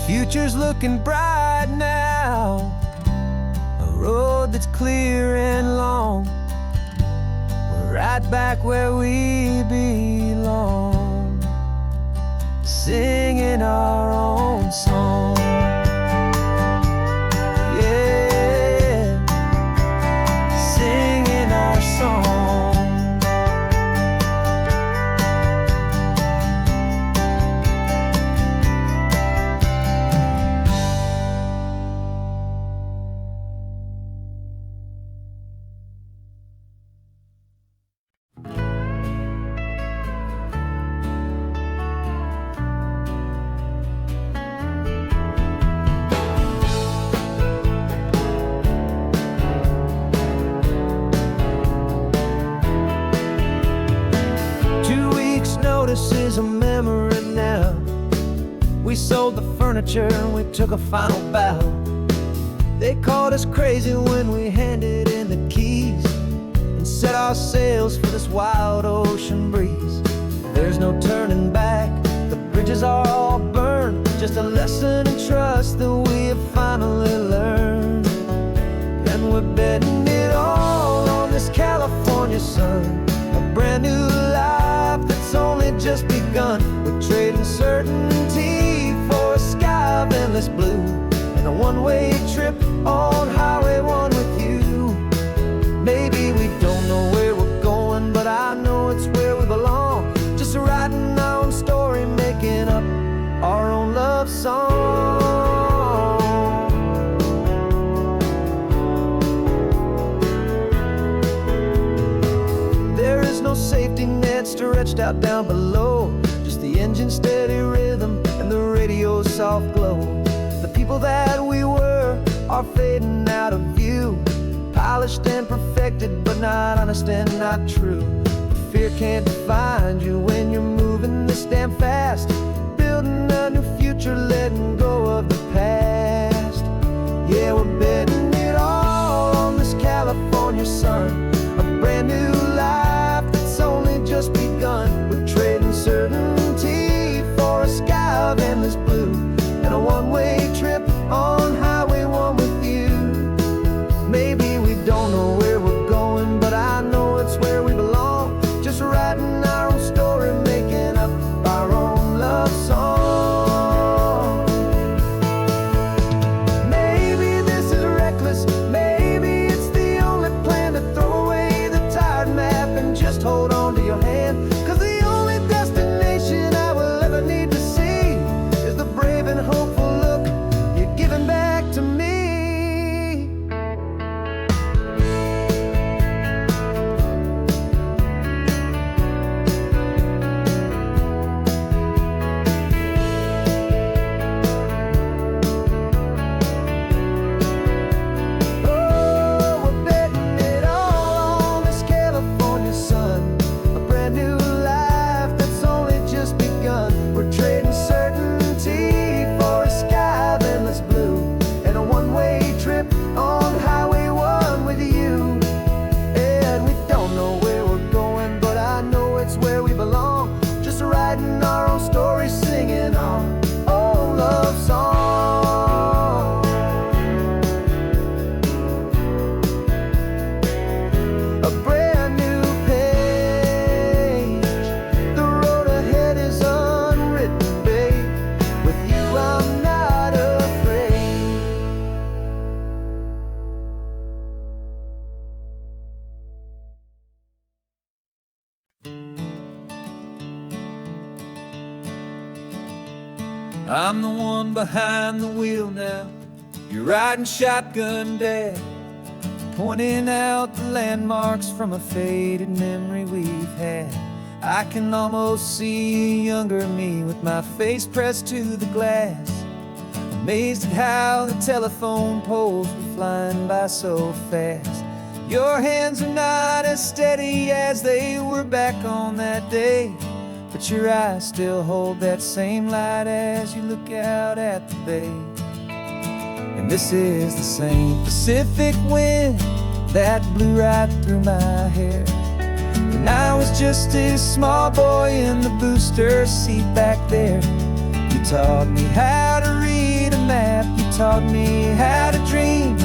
Future's looking bright now, a road that's clear and long. We're right back where we belong, singing our own song. Yeah, singing our song. Otis is a memory now. We sold the furniture and we took a final bow. They called us crazy when we handed in the keys and set our sails for this wild ocean breeze. There's no turning back, the bridges are all burned. Just a lesson in trust that we have finally learned. And we're betting it all on this California sun, a brand new life that's only just begun. We're trading certainty for a sky of endless blue, and a one-way trip on Highway 1 with you. Maybe we don't know where we're going, but I know it's where we belong. Just writing our own story, making up our own love song. There is no safety net stretched out down below, just the engine's steady rhythm and the radio's soft glow. The people that we were are fading out of view, polished and perfected, but not honest and not true. Fear can't define you when you're moving this damn fast, building a new future, letting go of the past. Yeah, we're betting it all on this California sun, a brand new life that's only just begun. We're trading certainty for a sky of endless blue, and a one-way trip on Highway 1 with you. Maybe we don't know where we're going, but I know it's where we belong. Just writing our own story, making up our own love song. Maybe this is reckless, maybe it's the only plan to throw away the tired map and just hold on to your hand. 'Cause the only destination I will ever need to see is the brave and hopeful look you're giving back to me. Oh, we're betting it all on this California sun, a brand new life that's only just begun. We're trading certainty for a sky of endless blue, and a one-way trip on Highway 1 with you. And we don't know where we're going, but I know it's where we belong. Just writing our own story, singing our own love song. A brand new page, the road ahead is unwritten, babe. With you I'm not afraid. I'm the one behind the wheel now. You're riding shotgun, Dad, pointing out the landmarks from a faded memory we've had. I can almost see a younger me with my face pressed to the glass, amazed at how the telephone poles were flying by so fast. Your hands are not as steady as they were back on that day, but your eyes still hold that same light as you look out at the bay. And this is the same Pacific wind that blew right through my hair. And I was just a small boy in the booster seat back there. You taught me how to read a map, you taught me how to dream,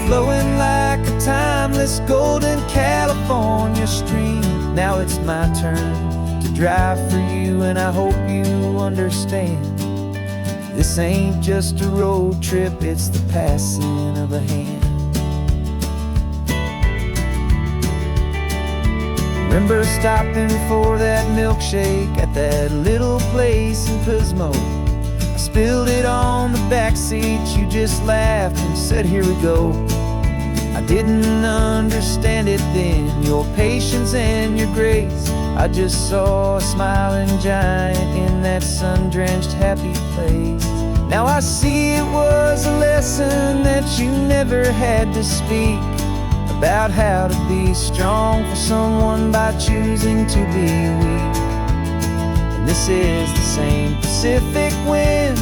flowing like a timeless golden California stream. Now it's my turn to drive for you, and I hope you understand. This ain't just a road trip, it's the passing of a hand. Remember stopping for that milkshake at that little place in Pismo? I spilled it on the back seat, you just laughed and said, here we go. I didn't understand it then, your patience and your grace. I just saw a smiling giant in that sun-drenched happy place. Now I see it was a lesson that you never had to speak, about how to be strong for someone by choosing to be weak. And this is the same Pacific wind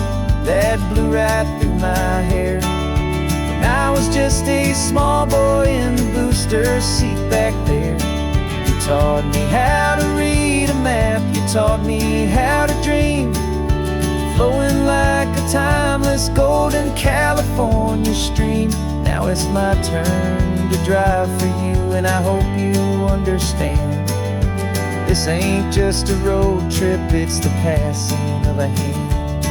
that blew right through my hair when I was just a small boy in the booster seat back there. You taught me how to read a map, you taught me how to dream, flowing like a timeless golden California stream. Now it's my turn to drive for you, and I hope you understand. This ain't just a road trip, it's the passing of a hand.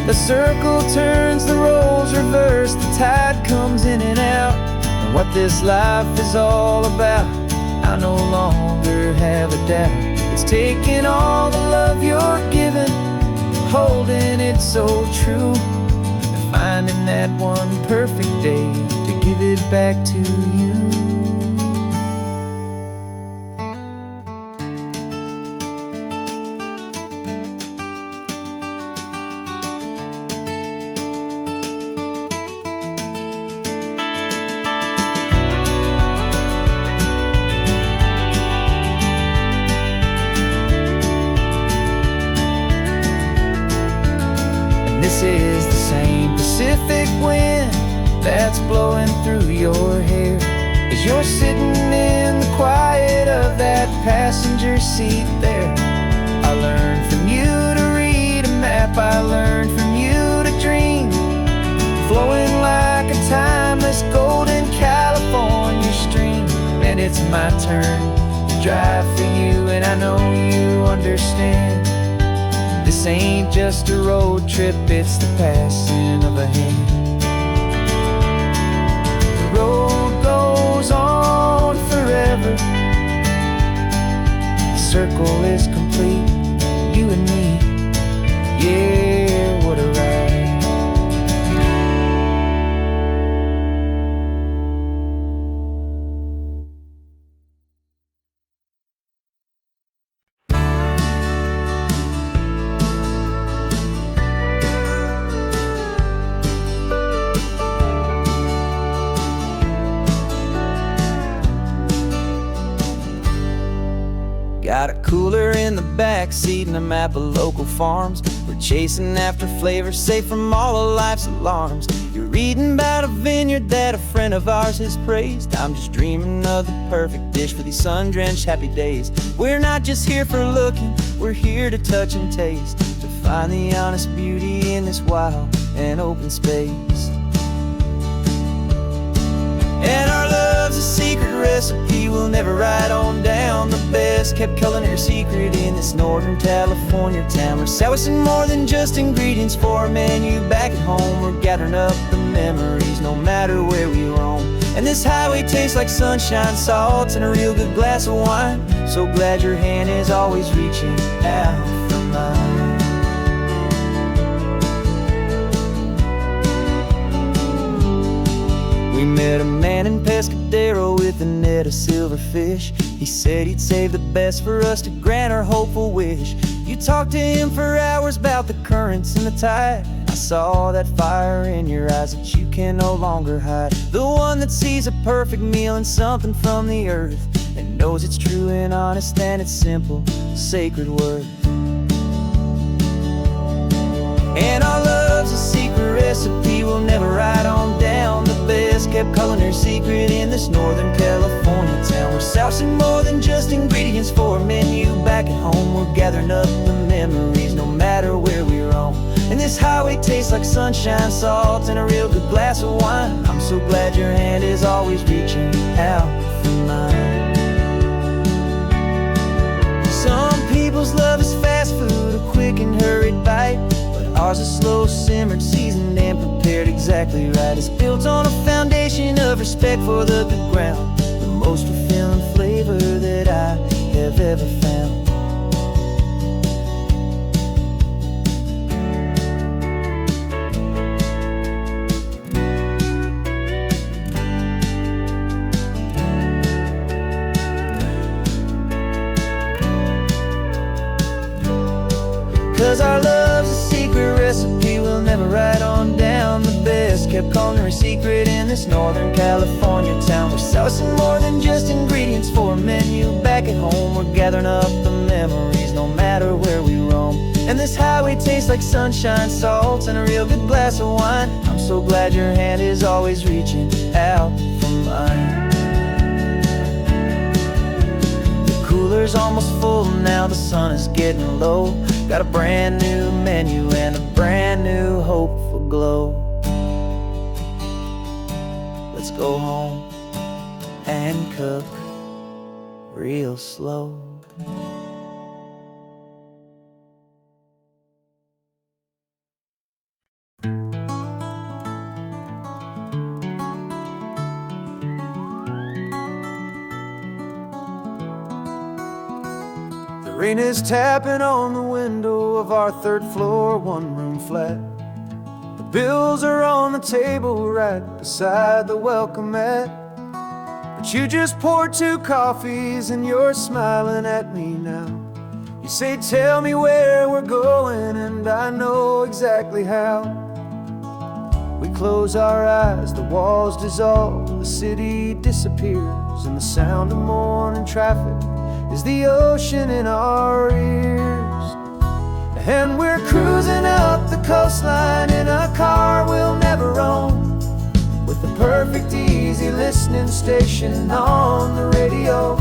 The circle turns, the roles reverse, the tide comes in and out. And what this life is all about, I no longer have a doubt. It's taking all the love you're giving, holding it so true, and finding that one perfect day to give it back to you. This is the same Pacific wind that's blowing through your hair as you're sitting in the quiet of that passenger seat there. I learned from you to read a map, I learned from you to dream, flowing like a timeless golden California stream. And it's my turn to drive for you, and I know you understand. This ain't just a road trip, it's the passing of a hand. The road goes on forever, the circle is complete, you and me, yeah, what a ride. Got a cooler in the back seat and a map of local farms. We're chasing after flavor safe from all of life's alarms. You're reading about a vineyard that a friend of ours has praised. I'm just dreaming of the perfect dish for these sun-drenched happy days. We're not just here for looking, we're here to touch and taste, to find the honest beauty in this wild and open space. And our love's a secret recipe we'll never write on down. The best kept culinary secret in this Northern California town. We're sourcing more than just ingredients for a menu back at home. We're gathering up the memories no matter where we roam. And this highway tastes like sunshine, salt, and a real good glass of wine. So glad your hand is always reaching out for mine. We met a man in Pescadero with a net of silverfish. He said he'd save the best for us to grant our hopeful wish. You talked to him for hours about the currents and the tide. I saw that fire in your eyes that you can no longer hide. The one that sees a perfect meal in something from the earth, and knows it's true and honest and it's simple, sacred worth. And our love's a secret recipe we'll never write on down. The best kept culinary secret in this Northern California town. We're sourcing more than just ingredients for a menu back at home. We're gathering up the memories no matter where we roam. And this highway tastes like sunshine, salt, and a real good glass of wine. I'm so glad your hand is always reaching out for mine. Some people's love is fast food, a quick and hurried bite. Ours is slow simmered, seasoned and prepared exactly right. It's built on a foundation of respect for the good ground, the most fulfilling flavor that I have ever found. 'Cause our love's a secret recipe we'll never write on down. The best kept culinary secret in this Northern California town. We're sourcing more than just ingredients for a menu back at home. We're gathering up the memories no tastes like sunshine, salt, and a real good glass of wine. I'm so glad your hand is always reaching out for mine. The cooler's almost full now, the sun is getting low. Got a brand new menu and a brand new hopeful glow. Let's go home and cook real slow. The rain is tapping on the window of our third floor, one-room flat. The bills are on the table right beside the welcome mat. But you just poured 2 coffees and you're smiling at me now. You say, tell me where we're going, and I know exactly how. We close our eyes, the walls dissolve, the city disappears, and the sound of morning traffic is the ocean in our ears. And we're cruising up the coastline in a car we'll never own, with the perfect easy listening station on the radio.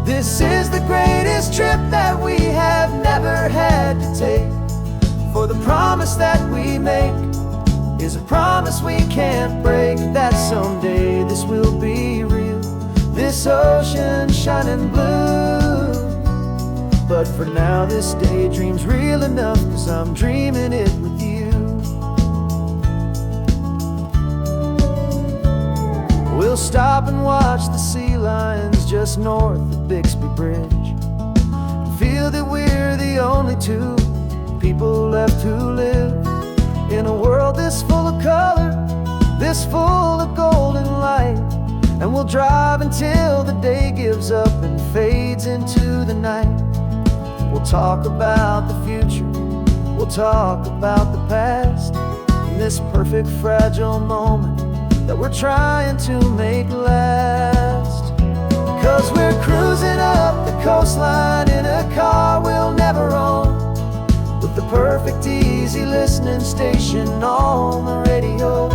This is the greatest trip that we have never had to take, for the promise that we make is a promise we can't break, that someday this will be real, this ocean shining blue. But for now this daydream's real enough, 'cause I'm dreaming it with you. We'll stop and watch the sea lions just north of Bixby Bridge, and feel that we're the only 2 people left who live in a world this full of color, this full of golden light. And we'll drive until the day gives up and fades into the night. We'll talk about the future, we'll talk about the past, in this perfect fragile moment that we're trying to make last. 'Cause we're cruising up the coastline in a car we'll never own, with the perfect easy listening station on the radio.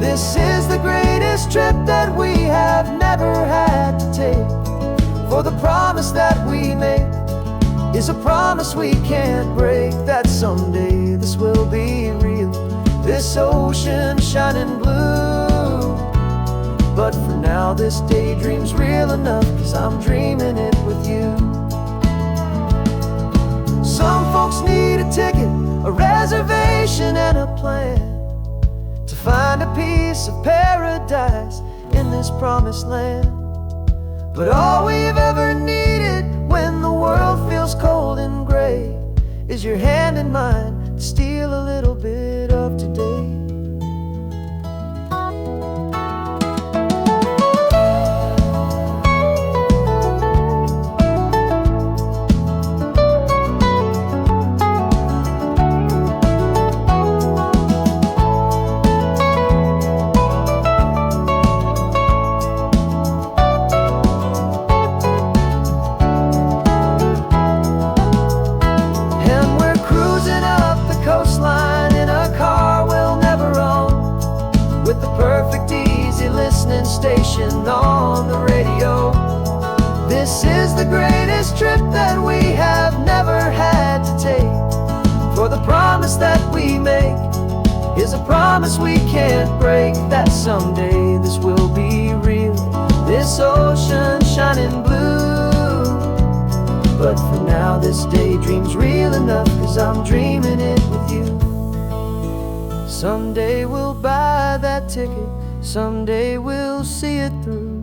This is the greatest trip that we have never had to take, for the promise that we make is a promise we can't break, that someday this will be real, this ocean shining blue. But for now this daydream's real enough, 'cause I'm dreaming it with you. Some folks need a ticket, a reservation, and a plan to find a piece of paradise in this promised land. But all we've ever needed when the world feels cold and gray is your hand in mine to steal a little bit of today. Station on the radio. This is the greatest trip that we have never had to take, for the promise that we make is a promise we can't break, that someday this will be real, this ocean shining blue. But for now this daydream's real enough, 'cause I'm dreaming it with you. Someday we'll buy that ticket, someday we'll see it through.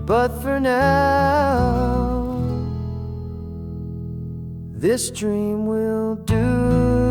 But for now, this dream will do.